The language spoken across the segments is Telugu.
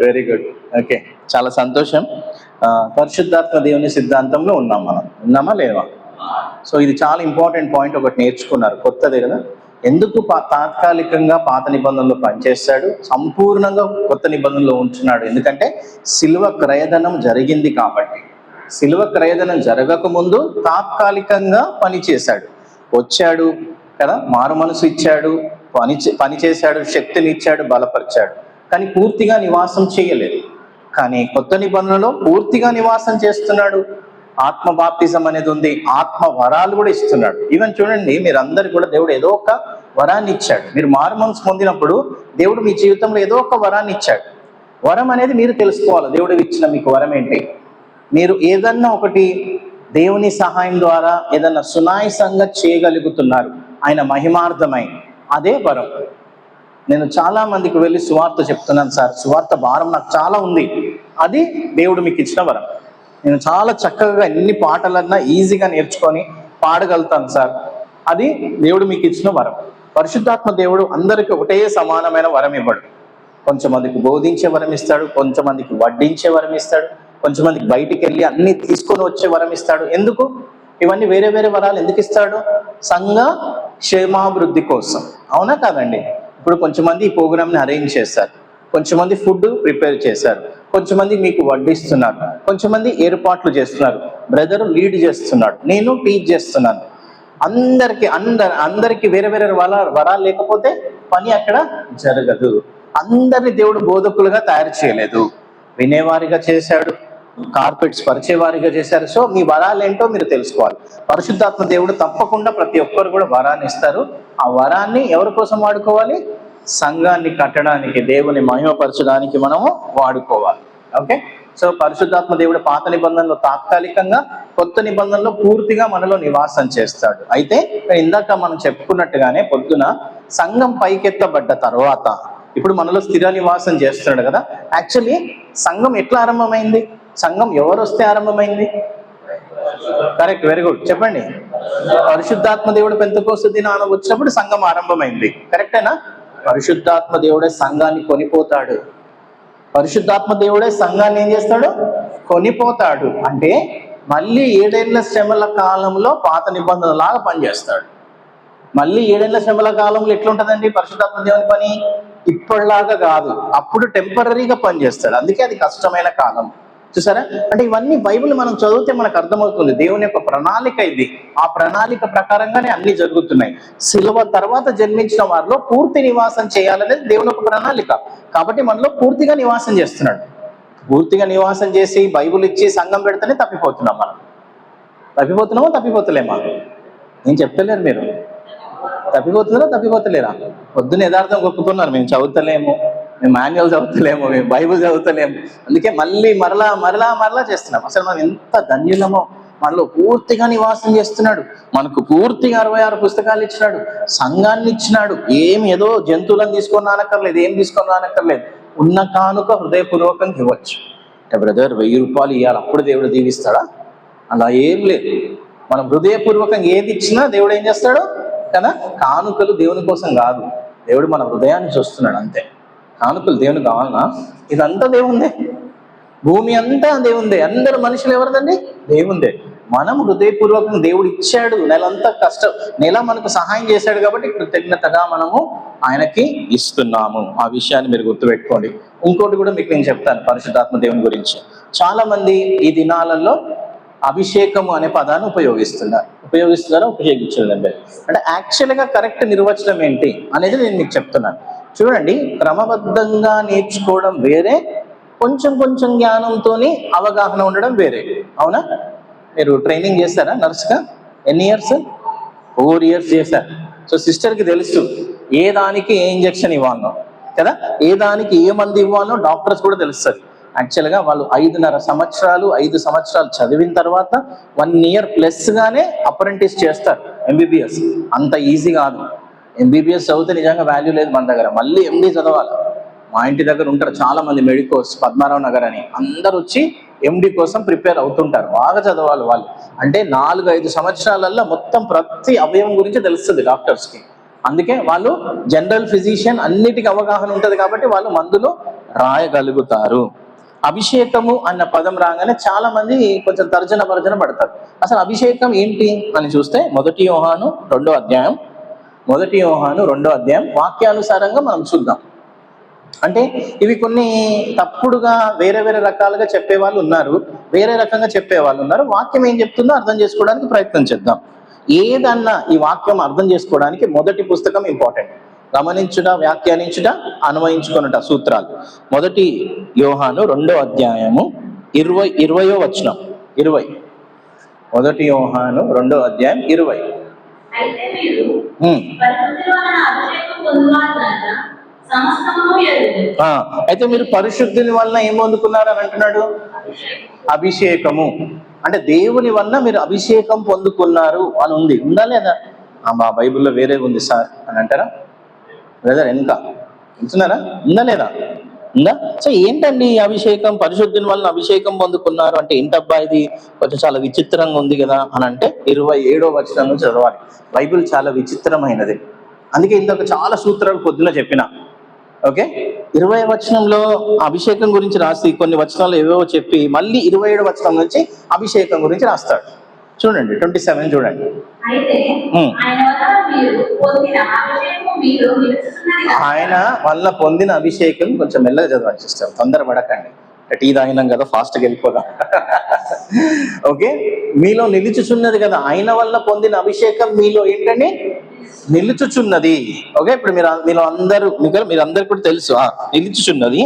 Very good. ఓకే, చాలా సంతోషం. పరిశుద్ధాత్మ దేవుని సిద్ధాంతంలో మనం ఉన్నామా లేవా? సో ఇది చాలా ఇంపార్టెంట్ పాయింట్. ఒకటి నేర్చుకున్నారు, కొత్తదే కదా. ఎందుకు తాత్కాలికంగా పాత నిబంధనలో పనిచేస్తాడు, సంపూర్ణంగా కొత్త నిబంధనలో ఉంటున్నాడు? ఎందుకంటే శిలువ క్రయధనం జరిగింది కాబట్టి. శిలువ క్రయధనం జరగక ముందు తాత్కాలికంగా పనిచేశాడు, వచ్చాడు కదా, మారు మనసు ఇచ్చాడు, పని చేశాడు, శక్తిని ఇచ్చాడు, బలపరిచాడు, కానీ పూర్తిగా నివాసం చేయలేదు. కానీ కొత్త నిబంధనలో పూర్తిగా నివాసం చేస్తున్నాడు. ఆత్మ బాప్తిజం అనేది ఉంది, ఆత్మ వరాలు కూడా ఇస్తున్నాడు. ఈవెన్ చూడండి, మీరందరూ కూడా దేవుడు ఏదో ఒక వరాన్ని ఇచ్చాడు. మీరు మారు మనసు పొందినప్పుడు దేవుడు మీ జీవితంలో ఏదో ఒక వరాన్ని ఇచ్చాడు. వరం అనేది మీరు తెలుసుకోవాలి. దేవుడు ఇచ్చిన మీకు వరం ఏంటి? మీరు ఏదన్నా ఒకటి దేవుని సహాయం ద్వారా ఏదన్నా సునాయాసంగా చేయగలుగుతున్నారు, ఆయన మహిమార్థమై, అదే వరం. నేను చాలా మందికి వెళ్ళి సువార్త చెప్తున్నాను, సార్ సువార్త భారం నాకు చాలా ఉంది. అది దేవుడు మీకు ఇచ్చిన వరం. నేను చాలా చక్కగా ఎన్ని పాటలన్నా ఈజీగా నేర్చుకొని పాడగలుగుతాను సార్, అది దేవుడు మీకు ఇచ్చిన వరం. పరిశుద్ధాత్మ దేవుడు అందరికీ ఒకటే సమానమైన వరం ఇవ్వడు. కొంచెమందికి బోధించే వరం ఇస్తాడు, కొంచెమందికి వడ్డించే వరం ఇస్తాడు, కొంచెమందికి బయటికి వెళ్ళి అన్ని తీసుకొని వచ్చే వరం ఇస్తాడు. ఎందుకు ఇవన్నీ వేరే వేరే వరాలు ఎందుకు ఇస్తాడు? సంఘ క్షేమాభివృద్ధి కోసం, అవునా కాదండి? ఇప్పుడు కొంచెమంది ఈ ప్రోగ్రామ్ని అరేంజ్ చేస్తారు, కొంచెమంది ఫుడ్ ప్రిపేర్ చేశారు, కొంచెమంది మీకు వడ్డిస్తున్నారు, కొంచెమంది ఏర్పాట్లు చేస్తున్నారు, బ్రదర్ లీడ్ చేస్తున్నాడు, నేను టీచ్ చేస్తున్నాను. అందరికి వేరే వేరే వరాలు లేకపోతే పని అక్కడ జరగదు. అందరిని దేవుడు బోధకులుగా తయారు చేయలేదు, వినేవారిగా చేశాడు, కార్పెట్స్ పరిచేవారిగా చేశారు. సో మీ వరాలు ఏంటో మీరు తెలుసుకోవాలి. పరిశుద్ధాత్మ దేవుడు తప్పకుండా ప్రతి ఒక్కరు కూడా వరాన్ని ఇస్తారు. ఆ వరాన్ని ఎవరి కోసం వాడుకోవాలి? సంఘాన్ని కట్టడానికి, దేవుని మహిమపరచడానికి మనము వాడుకోవాలి. ఓకే, సో పరిశుద్ధాత్మ దేవుడు పాత నిబంధనలో తాత్కాలికంగా, కొత్త నిబంధనలో పూర్తిగా మనలో నివాసం చేస్తాడు. అయితే ఇందాక మనం చెప్పుకున్నట్టుగానే పొద్దున సంఘం పైకెత్తబడ్డ తర్వాత ఇప్పుడు మనలో స్థిర నివాసం చేస్తున్నాడు కదా. యాక్చువల్లీ సంఘం ఎట్లా ఆరంభమైంది? సంఘం ఎవరు వస్తే ఆరంభమైంది? కరెక్ట్, వెరీ గుడ్, చెప్పండి. పరిశుద్ధాత్మ దేవుడు పెంతెకోస్తు దినాన వచ్చినప్పుడు సంఘం ఆరంభమైంది. కరెక్టేనా? పరిశుద్ధాత్మ దేవుడే సంఘాన్ని కొనిపోతాడు. పరిశుద్ధాత్మ దేవుడే సంఘాన్ని ఏం చేస్తాడు? కొనిపోతాడు. అంటే మళ్ళీ 7 ఏళ్ల శ్రమల కాలంలో పాత నిబంధన లాగా పనిచేస్తాడు. మళ్ళీ 7 ఏళ్ల శ్రమల కాలంలో ఎట్లుంటదండి పరిశుద్ధాత్మ దేవుని పని? ఇప్పటిలాగా కాదు, అప్పుడు టెంపరీగా పనిచేస్తాడు. అందుకే అది కష్టమైన కాలం. చూసారా? అంటే ఇవన్నీ బైబిల్ మనం చదివితే మనకు అర్థమవుతుంది, దేవుని యొక్క ప్రణాళిక ఇది. ఆ ప్రణాళిక ప్రకారంగానే అన్ని జరుగుతున్నాయి. సిలువ తర్వాత జన్మించిన వారిలో పూర్తి నివాసం చేయాలనేది దేవుని యొక్క ప్రణాళిక. కాబట్టి మనలో పూర్తిగా నివాసం చేస్తున్నాడు. పూర్తిగా నివాసం చేసి బైబిల్ ఇచ్చి సంఘం పెడితేనే తప్పిపోతున్నాం మనం. తప్పిపోతున్నామా తప్పిపోతలేమా? నేను చెప్తలేరు, మీరు తప్పిపోతున్నారా తప్పిపోతలేరా? పొద్దున్న యథార్థం గొప్పుతున్నారు, మేము చదువుతలేము, మేము మాన్యువల్ చదువుతలేము, మేము బైబుల్ చదువుతలేము, అందుకే మళ్ళీ మరలా చేస్తున్నాం. అసలు మనం ఎంత ధన్యులమో! మనలో పూర్తిగా నివాసం చేస్తున్నాడు. మనకు పూర్తిగా 66 పుస్తకాలు ఇచ్చినాడు, సంఘాన్ని ఇచ్చినాడు. ఏదో జంతువులను తీసుకొని రానక్కర్లేదు, ఏం తీసుకొని రానక్కర్లేదు. ఉన్న కానుక హృదయపూర్వకంగా ఇవ్వచ్చు. అంటే బ్రదర్ 1000 రూపాయలు ఇవ్వాలి అప్పుడు దేవుడు దీవిస్తాడా? అలా ఏం లేదు. మనం హృదయపూర్వకంగా ఏది ఇచ్చినా దేవుడు ఏం చేస్తాడు కదా. కానుకలు దేవుని కోసం కాదు, దేవుడు మన హృదయాన్ని చూస్తున్నాడు అంతే. కానుకలు దేవుని కావాలనా? ఇదంతా దేవుందే, భూమి అంతా దేవుందే, అందరు మనుషులు ఎవరిదండి? దేవుందే. మనం హృదయపూర్వకంగా దేవుడు ఇచ్చాడు, నెలంతా నెల మనకు సహాయం చేశాడు కాబట్టి కృతజ్ఞతగా మనము ఆయనకి ఇస్తున్నాము. ఆ విషయాన్ని మీరు గుర్తుపెట్టుకోండి. ఇంకోటి కూడా మీకు నేను చెప్తాను పరిశుద్ధాత్మ దేవుని గురించి. చాలా మంది ఈ దినాలలో అభిషేకము అనే పదాన్ని ఉపయోగిస్తున్నారా ఉపయోగించలేదండి. అంటే యాక్చువల్గా కరెక్ట్ నిర్వచనం ఏంటి అనేది నేను మీకు చెప్తున్నాను. చూడండి, క్రమబద్ధంగా నేర్చుకోవడం వేరే, కొంచెం జ్ఞానంతో అవగాహన ఉండడం వేరే. అవునా? మీరు ట్రైనింగ్ చేస్తారా నర్సుగా? ఎన్ని ఇయర్స్? 4 years చేశారు. సో సిస్టర్కి తెలుసు ఏ దానికి ఏ ఇంజెక్షన్ ఇవ్వాలనో కదా, ఏ దానికి ఏ మంది ఇవ్వాలనో డాక్టర్స్ కూడా తెలుస్తుంది. యాక్చువల్గా వాళ్ళు 5 సంవత్సరాలు చదివిన తర్వాత 1 year ప్లస్ గానే అప్రెంటిస్ చేస్తారు MBBS. అంత ఈజీ కాదు. MBBS చదివితే నిజంగా వాల్యూ లేదు మన దగ్గర, మళ్ళీ MD చదవాలి. మా ఇంటి దగ్గర ఉంటారు చాలా మంది మెడికోస్, పద్మారావు నగర్ అని, అందరు వచ్చి MD కోసం ప్రిపేర్ అవుతుంటారు. బాగా చదవాలి వాళ్ళు. అంటే 4-5 సంవత్సరాలలో మొత్తం ప్రతి అవయవం గురించి తెలుస్తుంది డాక్టర్స్కి. అందుకే వాళ్ళు జనరల్ ఫిజిషియన్, అన్నిటికీ అవగాహన ఉంటుంది కాబట్టి వాళ్ళు మందులు రాయగలుగుతారు. అభిషేకము అన్న పదం రాగానే చాలా మంది కొంచెం తర్జన భర్జన పడతారు. అసలు అభిషేకం ఏంటి అని చూస్తే మొదటి యోహాను 2వ అధ్యాయం వాక్యానుసారంగా మనం చూద్దాం. అంటే ఇవి కొన్ని తప్పుడుగా వేరే వేరే రకాలుగా చెప్పేవాళ్ళు ఉన్నారు, వేరే రకంగా చెప్పేవాళ్ళు ఉన్నారు. వాక్యం ఏం చెప్తుందో అర్థం చేసుకోవడానికి ప్రయత్నం చేద్దాం. ఏదన్నా ఈ వాక్యం అర్థం చేసుకోవడానికి మొదటి పుస్తకం ఇంపార్టెంట్. గమనించుట, వ్యాఖ్యానించుట, అన్వయించుకొనుట సూత్రాలు. మొదటి యోహాను 2వ అధ్యాయము 20వ వచనం. 20. మొదటి యోహాను 2వ అధ్యాయం 20. అయితే మీరు పరిశుద్ధుని వలన ఏం పొందుకున్నారు అని అంటున్నాడు? అభిషేకము. అంటే దేవుని వలన మీరు అభిషేకం పొందుకున్నారు అని ఉంది. ఉందా లేదా? మా బైబిల్లో వేరే ఉంది సార్ అని అంటారా? లేదా ఇంకా వింటున్నారా? ఉందా లేదా? ఉందా? సో ఏంటండి ఈ అభిషేకం? పరిశుద్ధుని వలన అభిషేకం పొందుకున్నారు అంటే ఏంటబ్బా ఇది? కొంచెం చాలా విచిత్రంగా ఉంది కదా అని అంటే 27వ వచనం నుంచి చదవాలి. బైబిల్ చాలా విచిత్రమైనది. అందుకే ఇంకొక చాలా సూత్రాలు పొద్దున చెప్పిన. ఓకే, 20వ వచనంలో అభిషేకం గురించి రాసి కొన్ని వచనాలు ఏవేవో చెప్పి మళ్ళీ 27వ వచనం నుంచి అభిషేకం గురించి రాస్తాడు. చూడండి 27 చూడండి. ఆయన వల్ల పొందిన అభిషేకం, కొంచెం మెల్లగా చదవండి సిస్టర్, తొందరపడకండి. టీ తాగినాం కదా, ఫాస్ట్గా వెళ్ళిపోదాం. ఓకే, మీలో నిలుచుచున్నది కదా, ఆయన వల్ల పొందిన అభిషేకం మీలో ఏంటండి? నిలుచుచున్నది. ఓకే, ఇప్పుడు మీరందరూ కూడా తెలుసు నిలుచుచున్నది.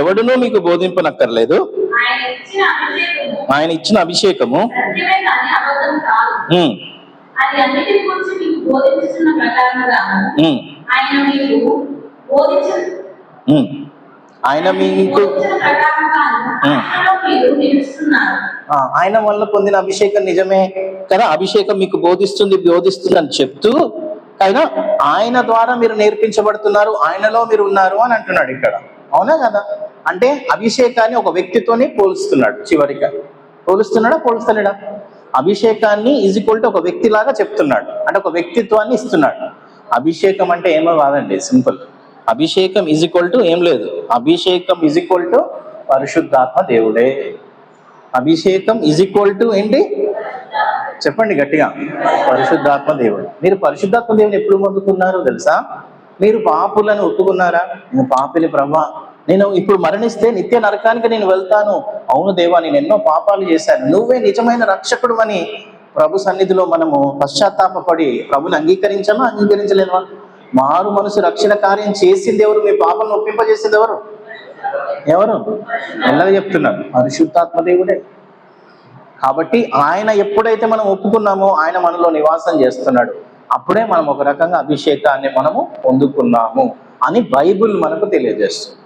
ఎవడునూ మీకు బోధింపనక్కర్లేదు, ఆయన ఇచ్చిన అభిషేకము ఆయన మీకు ఆయన వల్ల పొందిన అభిషేకం నిజమే కదా, అభిషేకం మీకు బోధిస్తుంది అని చెప్తూ అయినా ఆయన ద్వారా మీరు నేర్పించబడుతున్నారు, ఆయనలో మీరు ఉన్నారు అని అంటున్నాడు ఇక్కడ. అవునా కదా? అంటే అభిషేకాన్ని ఒక వ్యక్తితోనే పోలుస్తున్నాడు. చివరిగా పోలుస్తలేడా? అభిషేకాన్ని ఈజ్ఈక్వల్ టు ఒక వ్యక్తి లాగా చెప్తున్నాడు. అంటే ఒక వ్యక్తిత్వాన్ని ఇస్తున్నాడు. అభిషేకం అంటే ఏమో కాదండి, సింపుల్. అభిషేకం ఈజ్ఈక్వల్ టు ఏం లేదు, అభిషేకం ఈజ్ఈక్వల్ టు పరిశుద్ధాత్మ దేవుడే. అభిషేకం ఈజ్ఈక్వల్ టు ఏంటి? చెప్పండి గట్టిగా. పరిశుద్ధాత్మ దేవుడు. మీరు పరిశుద్ధాత్మ దేవుని ఎప్పుడు పొందుకున్నారు తెలుసా? మీరు పాపులను ఒప్పుకున్నారా? నేను పాపిని ప్రభా, నేను ఇప్పుడు మరణిస్తే నిత్య నరకానికి నేను వెళ్తాను. అవును దేవా, నేను ఎన్నో పాపాలు చేశాను, నువ్వే నిజమైన రక్షకుడు అని ప్రభు సన్నిధిలో మనము పశ్చాత్తాపడి ప్రభుని అంగీకరించలేదా? మారు మనసు రక్షణ కార్యం చేసింది ఎవరు? మీ పాపాలను ఒప్పింపజేసింది ఎవరు? ఎలాగ చెప్తున్నారు? పరిశుద్ధాత్మ దేవుడే. కాబట్టి ఆయన ఎప్పుడైతే మనం ఒప్పుకున్నామో ఆయన మనలో నివాసం చేస్తున్నాడు. అప్పుడే మనం ఒక రకంగా అభిషేకాన్ని మనము పొందుకున్నాము అని బైబిల్ మనకు తెలియజేస్తుంది.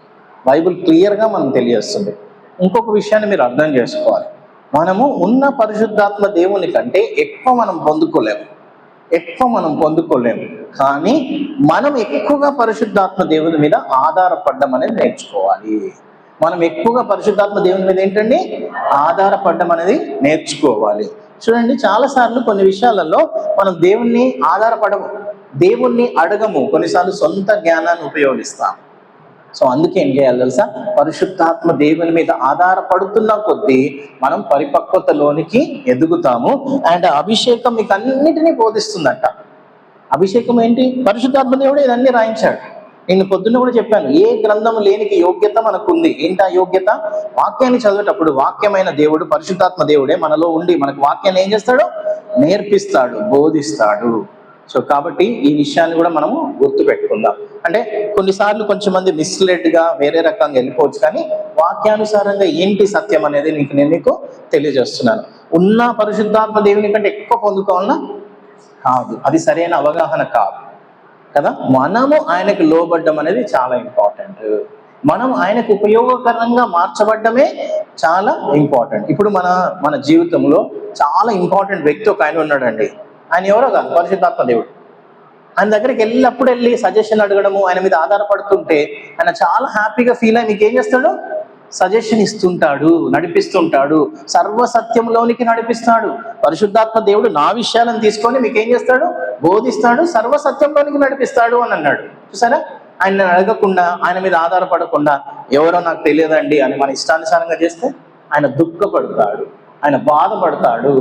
బైబిల్ క్లియర్గా మనం తెలియజేస్తుంది. ఇంకొక విషయాన్ని మీరు అర్థం చేసుకోవాలి. మనము ఉన్న పరిశుద్ధాత్మ దేవుని కంటే ఎక్కువ మనం పొందుకోలేము. కానీ మనం ఎక్కువగా పరిశుద్ధాత్మ దేవుని మీద ఆధారపడడం అనేది నేర్చుకోవాలి. మనం ఎక్కువగా పరిశుద్ధాత్మ దేవుని మీద ఏంటండి? ఆధారపడడం అనేది నేర్చుకోవాలి. చూడండి, చాలాసార్లు కొన్ని విషయాలలో మనం దేవుణ్ణి ఆధారపడము, దేవుణ్ణి అడగము, కొన్నిసార్లు సొంత జ్ఞానాన్ని ఉపయోగిస్తాం. సో అందుకే ఏం చేయాలి తెలుసా? పరిశుద్ధాత్మ దేవుని మీద ఆధారపడుతున్న కొద్దీ మనం పరిపక్వతలోనికి ఎదుగుతాము. అండ్ అభిషేకం మీకు అన్నిటినీ బోధిస్తుందంట. అభిషేకం ఏంటి? పరిశుద్ధాత్మ దేవుడు ఇదన్నీ రాయించాడు. నేను పొద్దున్న కూడా చెప్పాను, ఏ గ్రంథం లేనికి యోగ్యత మనకుంది. ఏంటి ఆ యోగ్యత? వాక్యాన్ని చదివేటప్పుడు వాక్యమైన దేవుడు, పరిశుద్ధాత్మ దేవుడే మనలో ఉండి మనకు వాక్యాన్ని ఏం చేస్తాడు? నేర్పిస్తాడు, బోధిస్తాడు. సో కాబట్టి ఈ విషయాన్ని కూడా మనము గుర్తు పెట్టుకుందాం. అంటే కొన్నిసార్లు కొంచెం మంది మిస్లెడ్గా వేరే రకంగా వెళ్ళిపోవచ్చు, కానీ వాక్యానుసారంగా ఏంటి సత్యం అనేది నేను మీకు తెలియజేస్తున్నాను. ఉన్న పరిశుద్ధాత్మ దేవుని కంటే ఎక్కువ పొందుకోవాలన్నా కాదు, అది సరైన అవగాహన కాదు కదా. మనము ఆయనకు లోబడ్డం అనేది చాలా ఇంపార్టెంట్. మనం ఆయనకు ఉపయోగకరంగా మార్చబడ్డమే చాలా ఇంపార్టెంట్. ఇప్పుడు మన జీవితంలో చాలా ఇంపార్టెంట్ వ్యక్తి ఒక ఆయన ఉన్నాడండి. ఆయన ఎవరో కాదు, పరిశుద్ధాత్మ దేవుడు. ఆయన దగ్గరికి వెళ్ళి సజెషన్ అడగడము, ఆయన మీద ఆధారపడుతుంటే ఆయన చాలా హ్యాపీగా ఫీల్ అయ్యి మీకు ఏం చేస్తాడు? సజెషన్ ఇస్తుంటాడు, నడిపిస్తుంటాడు, సర్వసత్యంలోనికి నడిపిస్తాడు. పరిశుద్ధాత్మ దేవుడు నా విషయాలను తీసుకొని మీకు ఏం చేస్తాడు? బోధిస్తాడు, సర్వసత్యంలోనికి నడిపిస్తాడు అని అన్నాడు. చూసారా? ఆయన అడగకుండా, ఆయన మీద ఆధారపడకుండా ఎవరో నాకు తెలియదండి అని మన ఇష్టానుసారంగా చేస్తే ఆయన దుఃఖపడతాడు, ఆయన బాధపడతాడు.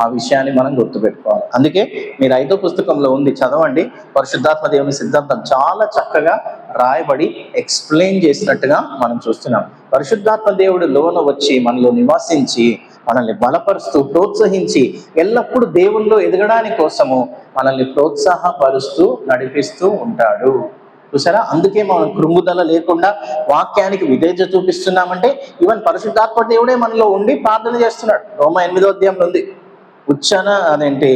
ఆ విషయాన్ని మనం గుర్తుపెట్టుకోవాలి. అందుకే మీరు 5వ పుస్తకంలో ఉంది, చదవండి. పరిశుద్ధాత్మ దేవుని సిద్ధాంతం చాలా చక్కగా రాయబడి ఎక్స్ప్లెయిన్ చేసినట్టుగా మనం చూస్తున్నాం. పరిశుద్ధాత్మ దేవుడు లోన వచ్చి మనలో నివాసించి మనల్ని బలపరుస్తూ, ప్రోత్సహించి, ఎల్లప్పుడూ దేవుల్లో ఎదగడానికి కోసము మనల్ని ప్రోత్సాహపరుస్తూ నడిపిస్తూ ఉంటాడు. చూసారా? అందుకే మనం కృంగుదల లేకుండా వాక్యానికి విధేయత చూపిస్తున్నామంటే ఈవెన్ పరిశుద్ధాత్మ దేవుడే మనలో ఉండి ప్రార్థన చేస్తున్నాడు. రోమా 8వ అధ్యాయంలో ఉంది. అదేంటి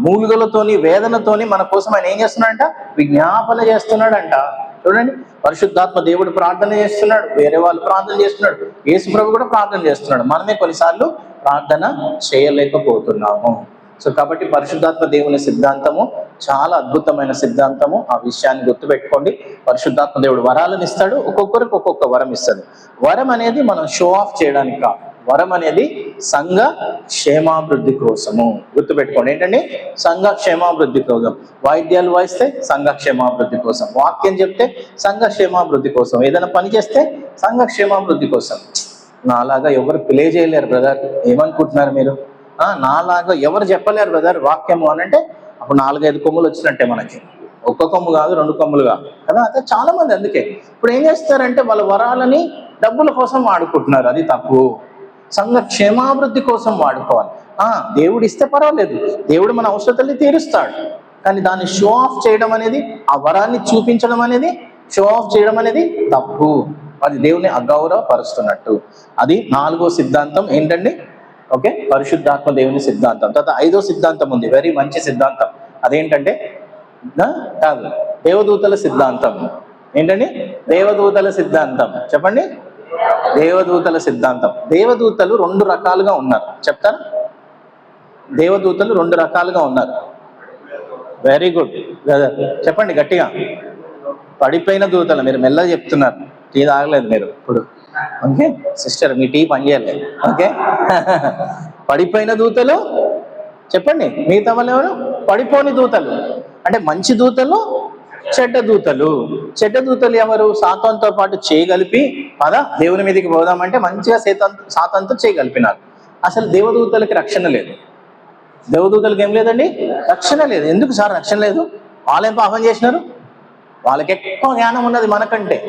మూలుగలతోని, వేదనతోని మన కోసం ఆయన ఏం చేస్తున్నాడంట? విజ్ఞాపన చేస్తున్నాడంట. చూడండి, పరిశుద్ధాత్మ దేవుడు ప్రార్థన చేస్తున్నాడు, వేరే వాళ్ళు ప్రార్థన చేస్తున్నాడు, యేసు ప్రభు కూడా ప్రార్థన చేస్తున్నాడు. మనమే కొన్నిసార్లు ప్రార్థన చేయలేకపోతున్నాము. సో కాబట్టి పరిశుద్ధాత్మ దేవుని సిద్ధాంతము చాలా అద్భుతమైన సిద్ధాంతము. ఆ విషయాన్ని గుర్తుపెట్టుకోండి. పరిశుద్ధాత్మ దేవుడు వరాలను ఇస్తాడు, ఒక్కొక్కరికి ఒక్కొక్క వరం ఇస్తాడు. వరం అనేది మనం షో ఆఫ్ చేయడానికి కాదు, వరం అనేది సంఘ క్షేమాభివృద్ధి కోసము. గుర్తుపెట్టుకోండి, ఏంటండి? సంఘ క్షేమాభివృద్ధి కోసం. వాయిద్యాలు వాయిస్తే సంఘ క్షేమాభివృద్ధి కోసం, వాక్యం చెప్తే సంఘ క్షేమాభివృద్ధి కోసం, ఏదైనా పని చేస్తే సంఘ క్షేమాభివృద్ధి కోసం. నాలాగా ఎవరు ప్లే చేయలేరు బ్రదర్, ఏమనుకుంటున్నారు మీరు? నాలాగా ఎవరు చెప్పలేరు బ్రదర్ వాక్యము అని అంటే అప్పుడు 4-5 కొమ్ములు వచ్చినట్టే మనకి. ఒక్క కొమ్ము కాదు, 2 కొమ్ములు కాదు కదా. అదే చాలా మంది అందుకే ఇప్పుడు ఏం చేస్తారంటే వాళ్ళ వరాలని డబ్బుల కోసం వాడుకుంటున్నారు. అది తప్పు. సంఘ క్షేమాభివృద్ధి కోసం వాడుకోవాలి. దేవుడు ఇస్తే పర్వాలేదు, దేవుడు మన అవసరతల్ని తీరుస్తాడు. కానీ దాన్ని షో ఆఫ్ చేయడం అనేది, ఆ వరాన్ని చూపించడం అనేది, షో ఆఫ్ చేయడం అనేది తప్పు. అది దేవుని అగౌరవపరుస్తున్నట్టు. అది 4వ సిద్ధాంతం ఏంటండి? ఓకే, పరిశుద్ధాత్మ దేవుని సిద్ధాంతం. తర్వాత 5వ సిద్ధాంతం ఉంది, వెరీ మంచి సిద్ధాంతం. అదేంటంటే కాదు, దేవదూతల సిద్ధాంతం. ఏంటండి? దేవదూతల సిద్ధాంతం. చెప్పండి. దేవదూతల సిద్ధాంతం. దేవదూతలు 2 రకాలుగా ఉన్నారు. చెప్తారా? దేవదూతలు 2 రకాలుగా ఉన్నారు. వెరీ గుడ్ బ్రదర్, చెప్పండి గట్టిగా. పడిపోయిన దూతలు. మీరు మెల్లగా చెప్తున్నారు, టీ తాగలేదు మీరు ఇప్పుడు. ఓకే సిస్టర్, మీ టీ పనిచేయలేదు. ఓకే, పడిపోయిన దూతలు చెప్పండి. మిగతా వాళ్ళు ఎవరు? పడిపోని దూతలు. అంటే మంచి దూతలు, చెడ్డ దూతలు. చెడ్డ దూతలు ఎవరు? సాతానుతో పాటు చేయగలిపి పదా దేవుని మీదకి పోదామంటే మంచిగా సాతానుతో చేయగలిపినారు. అసలు దేవదూతలకి రక్షణ లేదు. దేవదూతలకి ఏం లేదండి? రక్షణ లేదు. ఎందుకు సార్ రక్షణ లేదు? వాళ్ళేం పాపం చేసినారు? వాళ్ళకి ఎక్కువ జ్ఞానం ఉన్నది మనకంటే.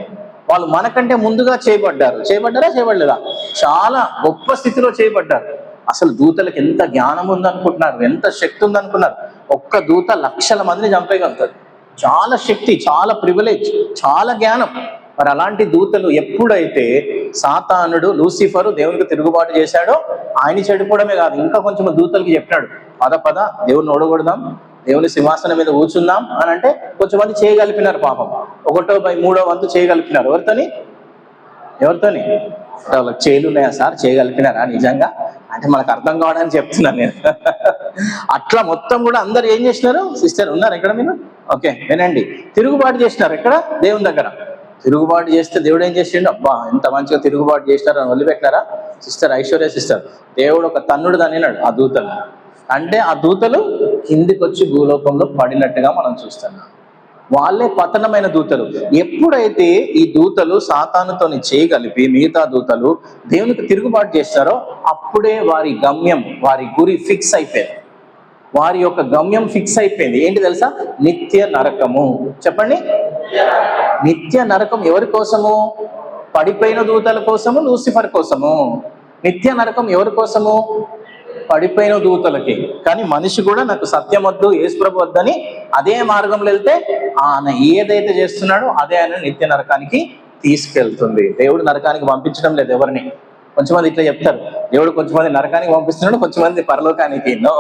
వాళ్ళు మనకంటే ముందుగా చేయబడ్డారా? చేయబడలేదా? చాలా గొప్ప స్థితిలో చేయబడ్డారు. అసలు దూతలకు ఎంత జ్ఞానం ఉందనుకుంటున్నారు, ఎంత శక్తి ఉందనుకున్నారు? ఒక్క దూత లక్షల మందిని చంపేయగలుగుతారు. చాలా శక్తి, చాలా ప్రివిలేజ్, చాలా జ్ఞానం. మరి అలాంటి దూతలు ఎప్పుడైతే సాతానుడు లూసిఫరు దేవునికి తిరుగుబాటు చేశాడో, ఆయన చెడిపోవడమే కాదు, ఇంకా కొంచెం దూతలకి చెప్పినాడు, పద దేవుని ఓడగొడదాం, దేవుని సింహాసనం మీద కూర్చుందాం అని. అంటే కొంచెం మంది చేయగలిపినారు పాపం. 1/3 వంతు చేయగలిపినారు. ఎవరితోని? వాళ్ళకి చేయలు ఉన్నాయా సార్? చేయగలిపినారా నిజంగా? అంటే మనకు అర్థం కావడానికి చెప్తున్నాను నేను. అట్లా మొత్తం కూడా అందరు ఏం చేసినారు? సిస్టర్ ఉన్నారు ఎక్కడ మీరు? ఓకే వినండి. తిరుగుబాటు చేసినారు. ఎక్కడ? దేవుని దగ్గర. తిరుగుబాటు చేస్తే దేవుడు ఏం చేసిండు? అబ్బా ఎంత మంచిగా తిరుగుబాటు చేసినారు అని వదిలిపెట్టినారా? సిస్టర్ ఐశ్వర్య సిస్టర్, దేవుడు ఒక తన్నుడు తన్నినాడు ఆ దూతలు. అంటే ఆ దూతలు కిందికి వచ్చి భూలోకంలో పడినట్టుగా మనం చూస్తున్నాం. వాళ్ళే పతనమైన దూతలు. ఎప్పుడైతే ఈ దూతలు సాతానుతోని చేయగలిపి మిగతా దూతలు దేవునికి తిరుగుబాటు చేస్తారో అప్పుడే వారి గమ్యం, వారి గురి ఫిక్స్ అయిపోయింది. వారి యొక్క గమ్యం ఫిక్స్ అయిపోయింది. ఏంటి తెలుసా? నిత్య నరకము. చెప్పండి. నిత్య నరకం ఎవరి కోసము? పడిపోయిన దూతల కోసము, లూసిఫర్ కోసము. నిత్య నరకం ఎవరి కోసము? పడిపోయిన దూతలకి. కానీ మనిషి కూడా నాకు సత్యం వద్దు, యేసు ప్రభు వద్దని అదే మార్గంలో వెళ్తే ఆయన ఏదైతే చేస్తున్నాడో అదే ఆయన నిత్య నరకానికి తీసుకెళ్తుంది. దేవుడు నరకానికి పంపించడం లేదు ఎవరిని. కొంచెమంది ఇట్లా చెప్తారు, దేవుడు కొంచెమంది నరకానికి పంపిస్తున్నాడు, కొంచెమంది పరలోకానికి. No,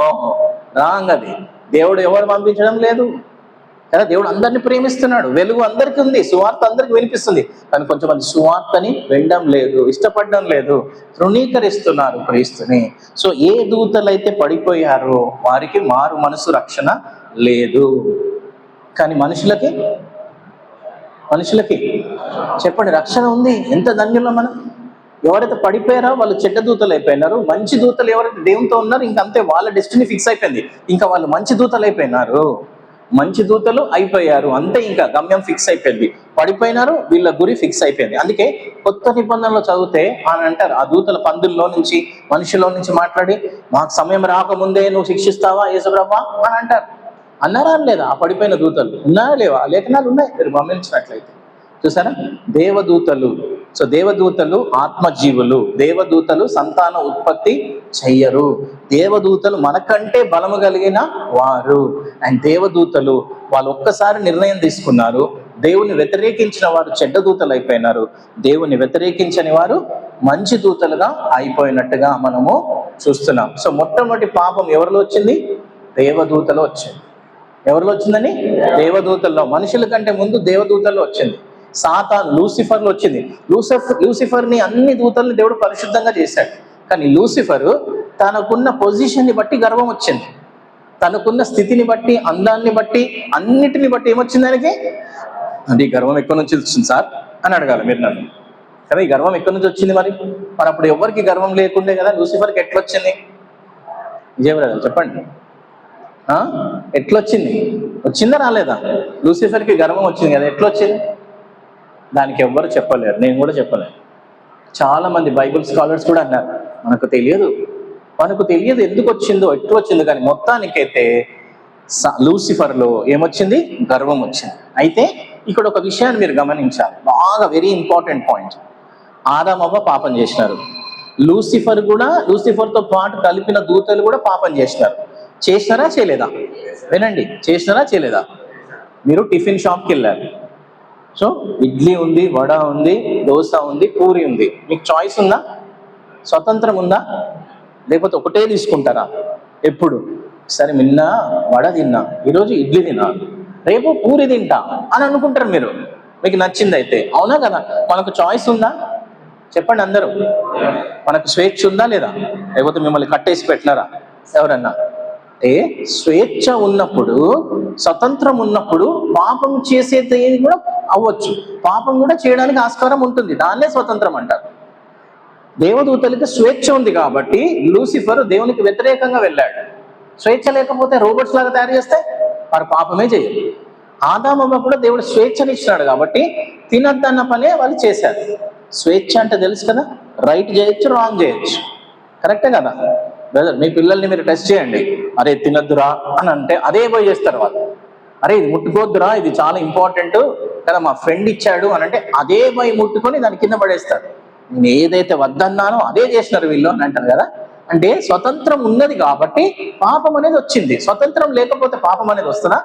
wrong. అది దేవుడు ఎవరు పంపించడం లేదు కదా. దేవుడు అందరిని ప్రేమిస్తున్నాడు. వెలుగు అందరికీ ఉంది, సువార్త అందరికి వినిపిస్తుంది. కానీ కొంచెమంది సువార్తని వినడం లేదు, ఇష్టపడడం లేదు, తృణీకరిస్తున్నారు క్రీస్తుని. సో ఏ దూతలైతే పడిపోయారో వారికి మారు మనసు రక్షణ లేదు. కానీ మనుషులకి చెప్పండి, రక్షణ ఉంది. ఎంత ధన్యులం మనం. ఎవరైతే పడిపోయారో వాళ్ళు చెడ్డ దూతలు అయిపోయినారు. మంచి దూతలు ఎవరైతే దేవునితో ఉన్నారు ఇంకా అంతే, వాళ్ళ డెస్టినీ ఫిక్స్ అయిపోయింది. ఇంకా వాళ్ళు మంచి దూతలు అయిపోయినారు, మంచి దూతలు అయిపోయారు, అంతే. ఇంకా గమ్యం ఫిక్స్ అయిపోయింది. పడిపోయినారు, వీళ్ళ గురి ఫిక్స్ అయిపోయింది. అందుకే కొత్త నిబంధనలో చదివితే అని అంటారు, ఆ దూతల పందుల్లో నుంచి మనిషిలో నుంచి మాట్లాడి, మాకు సమయం రాకముందే నువ్వు శిక్షిస్తావా యేసుప్రభువా అని అంటారు. అన్నారా లేదా? ఆ పడిపోయిన దూతలు ఉన్నారా లేవా? లేఖనాలు ఉన్నాయి, మీరు గమనించినట్లయితే. చూసారా? దేవదూతలు. సో దేవదూతలు ఆత్మజీవులు. దేవదూతలు సంతాన ఉత్పత్తి చెయ్యరు. దేవదూతలు మనకంటే బలము కలిగిన వారు. అండ్ దేవదూతలు వాళ్ళు ఒక్కసారి నిర్ణయం తీసుకున్నారు, దేవుని వ్యతిరేకించిన వారు చెడ్డ దూతలు అయిపోయినారు, దేవుని వ్యతిరేకించని వారు మంచి దూతలుగా అయిపోయినట్టుగా మనము చూస్తున్నాం. సో మొట్టమొదటి పాపం ఎవరిలో వచ్చింది? దేవదూతలో వచ్చింది. ఎవరిలో వచ్చిందని? దేవదూతల్లో. మనుషుల కంటే ముందు దేవదూతల్లో వచ్చింది. సాతాన్ లూసిఫర్లో వచ్చింది. లూసిఫర్ని అన్ని దూతల్ని దేవుడు పరిశుద్ధంగా చేశాడు. కానీ లూసిఫర్ తనకున్న పొజిషన్ని బట్టి గర్వం వచ్చింది. తనకున్న స్థితిని బట్టి, అందాన్ని బట్టి, అన్నిటిని బట్టి ఏమొచ్చింది ఆయనకి? అంటే ఈ గర్వం ఎక్కడి నుంచి వచ్చింది సార్ అని అడగాలి మీరు నన్ను కదా. ఈ గర్వం ఎక్కడి నుంచి వచ్చింది? మరి అప్పుడు ఎవరికి గర్వం లేకుండే కదా, లూసిఫర్కి ఎట్లొచ్చింది? విజయబ్రదర్ చెప్పండి, ఎట్లొచ్చింది? వచ్చిందా రాలేదా? లూసిఫర్కి గర్వం వచ్చింది కదా, ఎట్లొచ్చింది? దానికి ఎవ్వరు చెప్పలేరు, నేను కూడా చెప్పలేను. చాలా మంది బైబిల్ స్కాలర్స్ కూడా అన్నారు మనకు తెలియదు ఎందుకు వచ్చిందో, ఎట్లొచ్చిందో. కానీ మొత్తానికైతే లూసిఫర్లో ఏమొచ్చింది? గర్వం వచ్చింది. అయితే ఇక్కడ ఒక విషయాన్ని మీరు గమనించాలి, బాగా వెరీ ఇంపార్టెంట్ పాయింట్. ఆదామవ్వ పాపం చేసినారు, లూసిఫర్తో పాటు కలిపిన దూతలు కూడా పాపం చేసినారు. చేసినారా చేయలేదా? వినండి, చేసినారా చేయలేదా? మీరు టిఫిన్ షాప్కి వెళ్ళారు. సో ఇడ్లీ ఉంది, వడ ఉంది, దోశ ఉంది, పూరి ఉంది. మీకు చాయిస్ ఉందా? స్వతంత్రం ఉందా? లేకపోతే ఒకటే తీసుకుంటారా? ఎప్పుడు సరే నిన్న వడ తిన్నా, ఈరోజు ఇడ్లీ తిన్నా, రేపు పూరి తింటా అని అనుకుంటారు మీరు, మీకు నచ్చింది అయితే. అవునా కదా? మనకు చాయిస్ ఉందా? చెప్పండి అందరూ. మనకు స్వేచ్ఛ ఉందా లేదా? లేకపోతే మిమ్మల్ని కట్టేసి పెట్టినారా ఎవరన్నా? అంటే స్వేచ్ఛ ఉన్నప్పుడు, స్వతంత్రం ఉన్నప్పుడు పాపం చేసేది కూడా అవ్వచ్చు, పాపం కూడా చేయడానికి ఆస్కారం ఉంటుంది. దాన్నే స్వతంత్రం అంటారు. దేవదూతలకి స్వేచ్ఛ ఉంది కాబట్టి లూసిఫర్ దేవునికి వ్యతిరేకంగా వెళ్ళాడు. స్వేచ్ఛ లేకపోతే రోబోట్స్ లాగా తయారు చేస్తే వారు పాపమే చేయరు. ఆదామవ్వ కూడా దేవుడు స్వేచ్ఛని ఇచ్చినాడు కాబట్టి తినద్దన్న పనే వాళ్ళు చేశారు. స్వేచ్ఛ అంటే తెలుసు కదా, రైట్ చేయొచ్చు, రాంగ్ చేయొచ్చు. కరెక్టే కదా బ్రదర్? మీ పిల్లల్ని మీరు టెస్ట్ చేయండి, అరే తినద్దురా అని అంటే అదే పోయి చేస్తారు వాళ్ళు. అరే ఇది ముట్టుకోద్దురా, ఇది చాలా ఇంపార్టెంట్ కదా, మా ఫ్రెండ్ ఇచ్చాడు అని అంటే అదే పోయి ముట్టుకొని దాని కింద పడేస్తారు. నేను ఏదైతే వద్దన్నానో అదే చేసినారు వీళ్ళు అని అంటారు కదా. అంటే స్వతంత్రం ఉన్నది కాబట్టి పాపం అనేది వచ్చింది. స్వతంత్రం లేకపోతే పాపం అనేది వస్తుందా?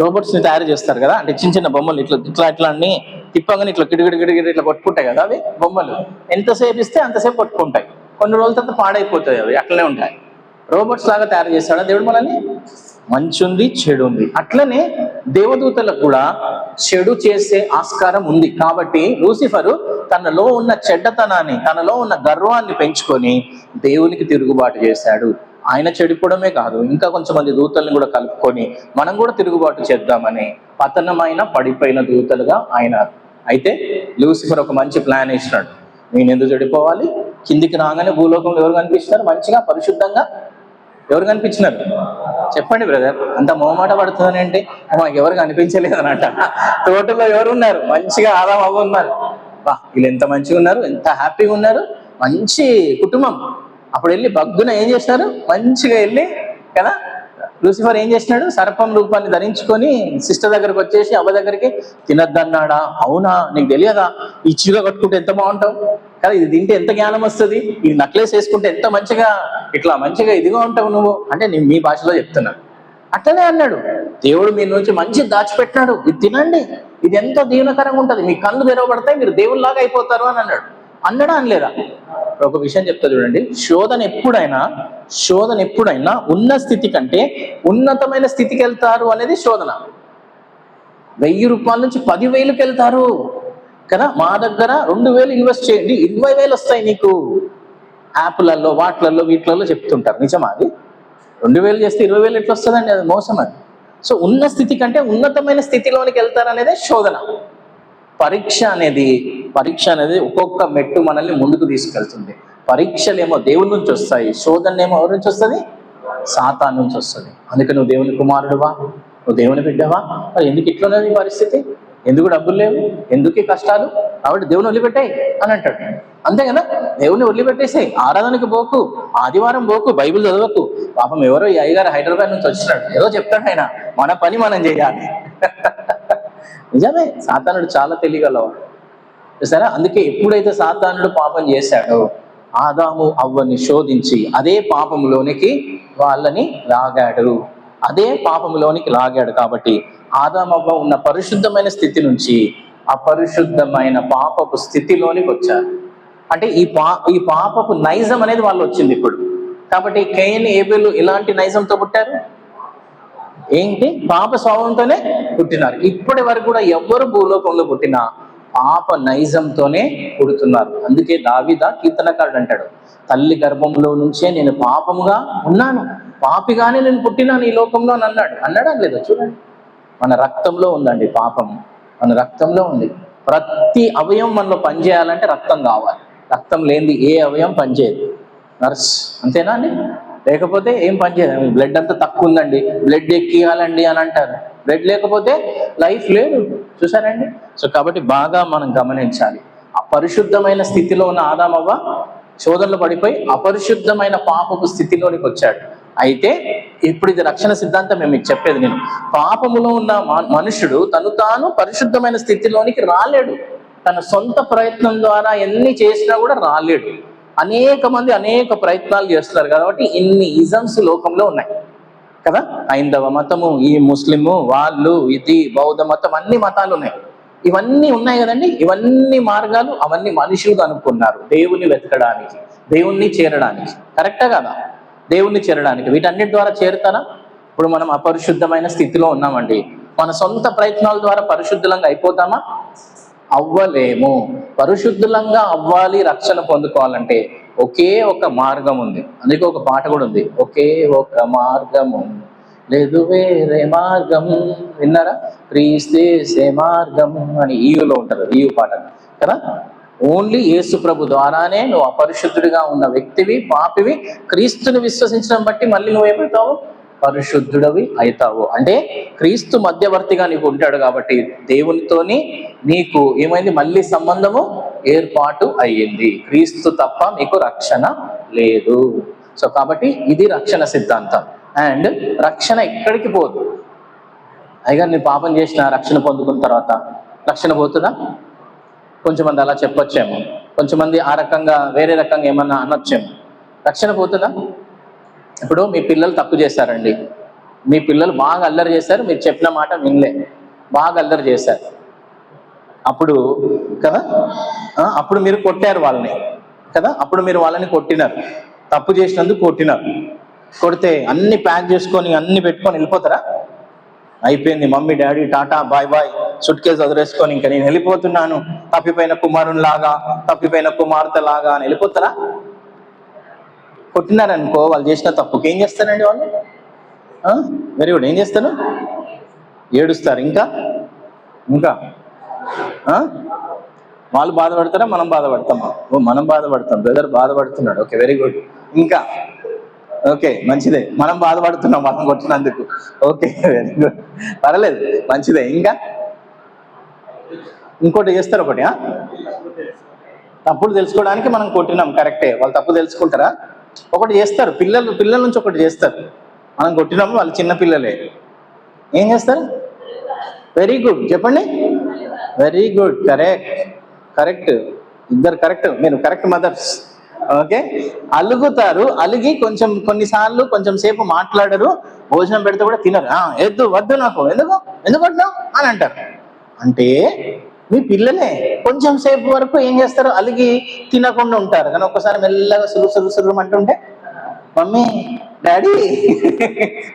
రోబోట్స్ని తయారు చేస్తారు కదా, అంటే చిన్న చిన్న బొమ్మలు ఇట్లా అన్ని తిప్పగానే ఇట్లా గిడిగిడి ఇట్లా కొట్టుకుంటాయి కదా, అవి బొమ్మలు ఎంతసేపు ఇస్తే అంతసేపు కొట్టుకుంటాయి, కొన్ని రోజుల తర్వాత పాడైపోతాయి, అవి అట్లనే ఉంటాయి. రోబోట్స్ లాగా తయారు చేస్తాడా దేవుడు మనల్ని? మంచి ఉంది, చెడు ఉంది. అట్లనే దేవదూతలకు కూడా చెడు చేసే ఆస్కారం ఉంది. కాబట్టి లూసిఫరు తనలో ఉన్న చెడ్డతనాన్ని, తనలో ఉన్న గర్వాన్ని పెంచుకొని దేవునికి తిరుగుబాటు చేశాడు. ఆయన చెడిపోవడమే కాదు, ఇంకా కొంచెం మంది దూతల్ని కూడా కలుపుకొని మనం కూడా తిరుగుబాటు చేద్దామని పతనమైన పడిపోయిన దూతలుగా ఆయన. అయితే లూసిఫర్ ఒక మంచి ప్లాన్ వేసినాడు. నేను ఎందుకు చెడిపోవాలి? కిందికి రాగానే భూలోకంలో ఎవరు కనిపిస్తున్నారు మంచిగా పరిశుద్ధంగా? ఎవరు కనిపించినారు? చెప్పండి బ్రదర్, అంత మొహమాట పడుతుందని అంటే మాకు ఎవరు కనిపించలేదు అన్నట్ట. తోటలో ఎవరున్నారు? మంచిగా ఆదామవ్వ ఉన్నారు. బా వీళ్ళు ఎంత మంచిగా ఉన్నారు, ఎంత హ్యాపీగా ఉన్నారు, మంచి కుటుంబం. అప్పుడు వెళ్ళి బగ్గున ఏం చేసినారు? మంచిగా వెళ్ళి కదా, లూసిఫర్ ఏం చేసినాడు? సర్పం రూపాన్ని ధరించుకొని సిస్టర్ దగ్గరకు వచ్చేసి అవ్వ దగ్గరికి, తినద్దన్నాడా? అవునా, నీకు తెలియదా? ఈ చీర కట్టుకుంటే ఎంత బాగుంటావు కదా, ఇది తింటే ఎంత జ్ఞానం వస్తుంది, ఇది నక్లెస్ వేసుకుంటే ఎంత మంచిగా ఇట్లా మంచిగా ఇదిగా ఉంటావు నువ్వు అంటే నేను మీ భాషలో చెప్తున్నా. అట్లనే అన్నాడు దేవుడు, మీ నుంచి మంచి దాచిపెట్టినాడు, ఇది తినండి, ఇది ఎంతో దీవెనకరంగా ఉంటుంది, మీ కళ్ళు తెరవబడతాయి, మీరు దేవుళ్ళలాగా అయిపోతారు అని అన్నాడు. అన్నాడా అనలేదా? ఒక విషయం చెప్తా చూడండి, శోధన ఎప్పుడైనా ఉన్న స్థితి కంటే ఉన్నతమైన స్థితికి వెళ్తారు అనేది శోధన. 1000 రూపాయల నుంచి 10,000కి వెళ్తారు కదా. మా దగ్గర 2,000 ఇన్వెస్ట్ చేయండి 20,000 వస్తాయి నీకు. యాప్లలో వాటిలలో వీటిలలో చెప్తుంటారు, నిజమా అది? 2,000 చేస్తే 20,000 ఎట్లా వస్తుందండి? అది మోసం అది. సో ఉన్న స్థితి కంటే ఉన్నతమైన స్థితిలోనికి వెళ్తారు అనేదే శోధన. పరీక్ష అనేది ఒక్కొక్క మెట్టు మనల్ని ముందుకు తీసుకెళ్తుంది. పరీక్షలేమో దేవుని నుంచి వస్తాయి, శోధనలేమో ఎవరి నుంచి వస్తుంది? సాతాను నుంచి వస్తుంది. అందుకే నువ్వు దేవుని కుమారుడువా, నువ్వు దేవుని బిడ్డవా, మరి ఎందుకు ఇట్లున్నది ఈ పరిస్థితి, ఎందుకు డబ్బులు లేవు, ఎందుకు ఈ కష్టాలు, కాబట్టి దేవుని వదిలిపెట్టాయి అని అంటాడు. అంతే కదా, దేవుని వదిలిపెట్టేసాయి, ఆరాధనకి పోకు, ఆదివారం పోకు, బైబిల్ చదవకు. పాపం ఎవరో ఈ అయ్యగారు హైదరాబాద్ నుంచి వచ్చినాడు, ఏదో చెప్తాడు ఆయన, మన పని మనం చేయాలి. నిజమే, సాతానుడు చాలా తెలియగలవాడు. సరే, అందుకే ఎప్పుడైతే సాతానుడు పాపం చేశాడో ఆదాము అవ్వని శోధించి అదే పాపంలోనికి వాళ్ళని లాగాడు, కాబట్టి ఆదాము అవ్వ ఉన్న పరిశుద్ధమైన స్థితి నుంచి అపరిశుద్ధమైన పాపపు స్థితిలోనికి వచ్చారు. అంటే ఈ పాపపు నైజం అనేది వాళ్ళు వచ్చింది ఇప్పుడు. కాబట్టి కయీను ఏబేలు ఇలాంటి నైజంతో పుట్టారు, ఏంటి, పాప స్వభావంతోనే పుట్టినారు. ఇప్పటి వరకు కూడా ఎవరు భూలోకంలో పుట్టినా పాప నైజంతోనే పుడుతున్నారు. అందుకే దావీదు కీర్తనకారుడు అంటాడు, తల్లి గర్భంలో నుంచే నేను పాపముగా ఉన్నాను, పాపిగానే నేను పుట్టినాను ఈ లోకంలో అని అన్నాడా లేదా? చూడండి, మన రక్తంలో ఉందండి పాపం, మన రక్తంలో ఉంది. ప్రతి అవయవం మనలో పనిచేయాలంటే రక్తం కావాలి, రక్తం లేనిది ఏ అవయవం పనిచేయదు. నర్స్ అంతేనా అండి? లేకపోతే ఏం పనిచేయదు. బ్లడ్ అంతా తక్కువ ఉందండి, బ్లడ్ ఎక్కియాలండి అని అంటారు, బ్లడ్ లేకపోతే లైఫ్ లేదు. చూసారండి? సో కాబట్టి బాగా మనం గమనించాలి. అపరిశుద్ధమైన స్థితిలో ఉన్న ఆదామవ్వ శోధనలో పడిపోయి అపరిశుద్ధమైన పాపపు స్థితిలోనికి వచ్చాడు. అయితే ఇప్పుడు ఇది రక్షణ సిద్ధాంతం మేము మీకు చెప్పేది. నేను పాపములో ఉన్న మనుషుడు తను తాను పరిశుద్ధమైన స్థితిలోనికి రాలేడు. తన సొంత ప్రయత్నం ద్వారా ఎన్ని చేసినా కూడా రాలేడు. అనేక మంది అనేక ప్రయత్నాలు చేస్తున్నారు కాబట్టి ఇన్ని ఇజమ్స్ లోకంలో ఉన్నాయి కదా. హైందవ మతము, ఈ ముస్లిము వాళ్ళు, ఇది బౌద్ధ మతం, అన్ని మతాలు ఉన్నాయి. ఇవన్నీ ఉన్నాయి కదండి. ఇవన్నీ మార్గాలు అవన్నీ మనుషులు కనుక్కున్నారు దేవుణ్ణి వెతకడానికి, దేవుణ్ణి చేరడానికి. కరెక్టా కదా? దేవుణ్ణి చేరడానికి. వీటన్నిటి ద్వారా చేరుతారా? ఇప్పుడు మనం అపరిశుద్ధమైన స్థితిలో ఉన్నామండి, మన సొంత ప్రయత్నాల ద్వారా పరిశుద్ధంగా అయిపోతామా? అవ్వలేము. పరిశుద్ధంగా అవ్వాలి, రక్షణ పొందుకోవాలంటే ఒకే ఒక మార్గం ఉంది. అందుకే ఒక పాట కూడా ఉంది, ఒకే ఒక మార్గము లేదు వేరే మార్గం. విన్నారా? క్రీస్తేసే మార్గం అని ఈయులో ఉంటుంది, ఈయు పాట కదా. ఓన్లీ యేసు ప్రభు ద్వారానే నువ్వు అపరిశుద్ధుడిగా ఉన్న వ్యక్తివి, పాపివి, క్రీస్తుని విశ్వసించడం బట్టి మళ్ళీ నువ్వేమవుతావు? పరిశుద్ధుడవి అవుతావు. అంటే క్రీస్తు మధ్యవర్తిగా నీకు ఉంటాడు కాబట్టి దేవునితోని నీకు ఏమైంది? మళ్ళీ సంబంధము ఏర్పాటు అయ్యింది. క్రీస్తు తప్ప మీకు రక్షణ లేదు. సో కాబట్టి ఇది రక్షణ సిద్ధాంతం. అండ్ రక్షణ ఎక్కడికి పోదు. అయిగా నేను పాపం చేసిన రక్షణ పొందుకున్న తర్వాత రక్షణ పోతుందా? కొంచెమంది అలా చెప్పొచ్చేమో, కొంచెమంది ఆ రకంగా వేరే రకంగా ఏమన్నా అనొచ్చేమో. రక్షణ పోతుందా? ఇప్పుడు మీ పిల్లలు తప్పు చేశారండి, మీ పిల్లలు బాగా అల్లరి చేశారు, మీరు చెప్పిన మాట వినలే, బాగా అల్లరి చేశారు. అప్పుడు కదా, అప్పుడు మీరు కొట్టారు వాళ్ళని కదా, అప్పుడు మీరు వాళ్ళని కొట్టినారు, తప్పు చేసినందుకు కొట్టినారు. కొడితే అన్ని ప్యాక్ చేసుకొని అన్ని పెట్టుకొని వెళ్ళిపోతారా? అయిపోయింది, mummy daddy tata bye bye, suitcase వదిలేసుకొని ఇంకా నేను వెళ్ళిపోతున్నాను, తప్పిపోయిన కుమారునిలాగా, తప్పిపోయిన కుమార్తె లాగా అని వెళ్ళిపోతారా? కొట్టినారనుకో, వాళ్ళు చేసిన తప్పుకి ఏం చేస్తారండి వాళ్ళు? వెరీ గుడ్, ఏం చేస్తారు? ఏడుస్తారు. ఇంకా ఇంకా వాళ్ళు బాధపడతారా, మనం బాధపడతామా? మనం బాధపడతాం, బ్రదర్ బాధపడుతున్నాడు, ఓకే వెరీ గుడ్. ఇంకా ఓకే మంచిదే, మనం బాధపడుతున్నాం మనం కొట్టినందుకు, ఓకే వెరీ గుడ్, పర్లేదు మంచిదే. ఇంకా ఇంకోటి చేస్తారు ఒకటి, తప్పులు తెలుసుకోవడానికి మనం కొట్టినాం కరెక్టే, వాళ్ళు తప్పు తెలుసుకుంటారా? ఒకటి చేస్తారు, పిల్లల నుంచి ఒకటి చేస్తారు. మనం కొట్టినాము, వాళ్ళు చిన్న పిల్లలే, ఏం చేస్తారు? వెరీ గుడ్, చెప్పండి. వెరీ గుడ్, కరెక్ట్, ఇద్దరు కరెక్ట్, మీరు కరెక్ట్ మదర్స్. ఓకే, అలుగుతారు, అలిగి కొన్నిసార్లు కొంచెం సేపు మాట్లాడరు, భోజనం పెడితే కూడా తినరు. వద్దు నాకు, ఎందుకు వద్దాం అని అంటారు. అంటే మీ పిల్లలే కొంచెం సేపు వరకు ఏం చేస్తారు? అలిగి తినకుండా ఉంటారు. కానీ ఒక్కసారి మెల్లగా సురు అంటుంటే, మమ్మీ డాడీ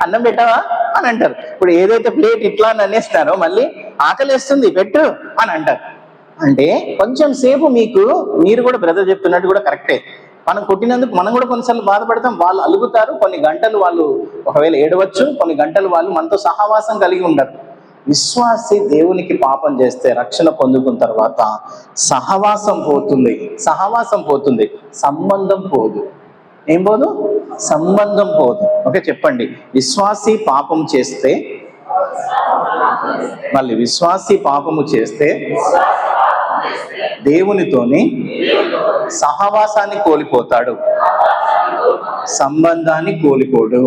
అన్నం పెట్టావా అని అంటారు. ఇప్పుడు ఏదైతే ప్లేట్ ఇట్లా అని అనేస్తారో మళ్ళీ ఆకలిస్తుంది పెట్టు అని అంటారు. అంటే కొంచెం సేపు మీరు కూడా బ్రదర్ చెప్తున్నట్టు కూడా కరెక్టే, మనం కొట్టినందుకు మనం కూడా కొన్నిసార్లు బాధపడతాం. వాళ్ళు అలుగుతారు, కొన్ని గంటలు వాళ్ళు ఒకవేళ ఏడవచ్చు, కొన్ని గంటలు వాళ్ళు మనతో సహవాసం కలిగి ఉండరు. విశ్వాసి దేవునికి పాపం చేస్తే రక్షణ పొందుకున్న తర్వాత సహవాసం పోతుంది, సంబంధం పోదు. ఏం పోదు? సంబంధం పోదు. ఓకే, చెప్పండి. విశ్వాసి పాపం చేస్తే, మళ్ళీ విశ్వాసి పాపము చేస్తే దేవునితోని సహవాసాన్ని కోల్పోతాడు, సంబంధాన్ని కోల్పోడు.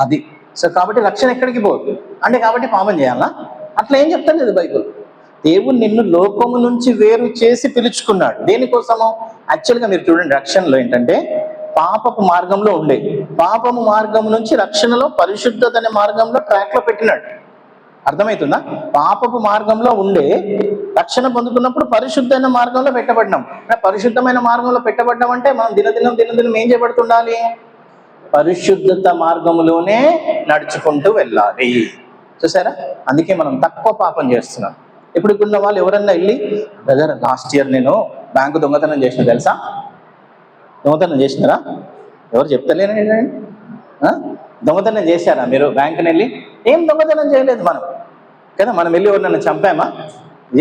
అది సో కాబట్టి రక్షణ ఎక్కడికి పోదు అంటే, కాబట్టి పాపం చేయాలా? అట్లా ఏం చెప్తాను లేదు బైబిల్. దేవుడు నిన్ను లోకము నుంచి వేరు చేసి పిలుచుకున్నాడు. దేనికోసము? యాక్చువల్గా మీరు చూడండి, రక్షణలో ఏంటంటే పాపపు మార్గంలో ఉండే, పాపము మార్గం నుంచి రక్షణలో పరిశుద్ధత అనే మార్గంలో ట్రాక్ లో పెట్టినాడు. అర్థమవుతుందా? పాపపు మార్గంలో ఉండే రక్షణ పొందుకున్నప్పుడు పరిశుద్ధమైన మార్గంలో పెట్టబడినాం. పరిశుద్ధమైన మార్గంలో పెట్టబడ్డాం అంటే మనం దినదినం ఏం చేయబడుతుండాలి? పరిశుద్ధత మార్గంలోనే నడుచుకుంటూ వెళ్ళాలి. చూసారా? అందుకే మనం తక్కువ పాపం చేస్తున్నాం. ఇప్పుడున్న వాళ్ళు ఎవరన్నా వెళ్ళి, బ్రదర్ లాస్ట్ ఇయర్ నేను బ్యాంకు దొంగతనం చేసిన తెలుసా? దొంగతనం చేసినారా? ఎవరు చెప్తలేనండి. దొంగతనం చేశారా మీరు బ్యాంకుని వెళ్ళి? ఏం దొంగతనం చేయలేదు మనం కదా. మనం వెళ్ళి ఎవరినైనా చంపామా?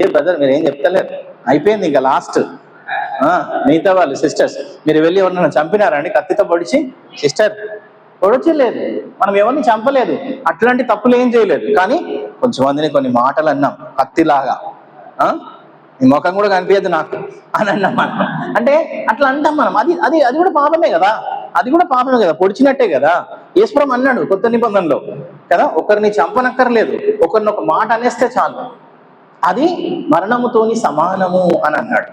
ఏ బ్రదర్ మీరు ఏం చెప్తలేరు, అయిపోయింది ఇంకా లాస్ట్. మిగతా వాళ్ళు సిస్టర్స్ మీరు వెళ్ళి ఎవరినైనా చంపినారా అండి? కత్తితో పొడిచి? సిస్టర్ పొడచలేదు, మనం ఎవరిని చంపలేదు, అట్లాంటి తప్పులు ఏం చేయలేదు. కానీ కొంచెమందిని కొన్ని మాటలు అన్నాం కత్తిలాగా, నీ ముఖం కూడా కనిపించదు నాకు అని అన్నాం మనం. అంటే అట్లా అంటాం మనం. అది అది అది కూడా పాపమే కదా, అది కూడా పాపమే కదా, పొడిచినట్టే కదా. యేసుప్రభువు అన్నాడు కొత్త నిబంధనలో కదా, ఒకరిని చంపనక్కర్లేదు, ఒకరిని ఒక మాట అనేస్తే చాలు, అది మరణముతోని సమానము అని అన్నాడు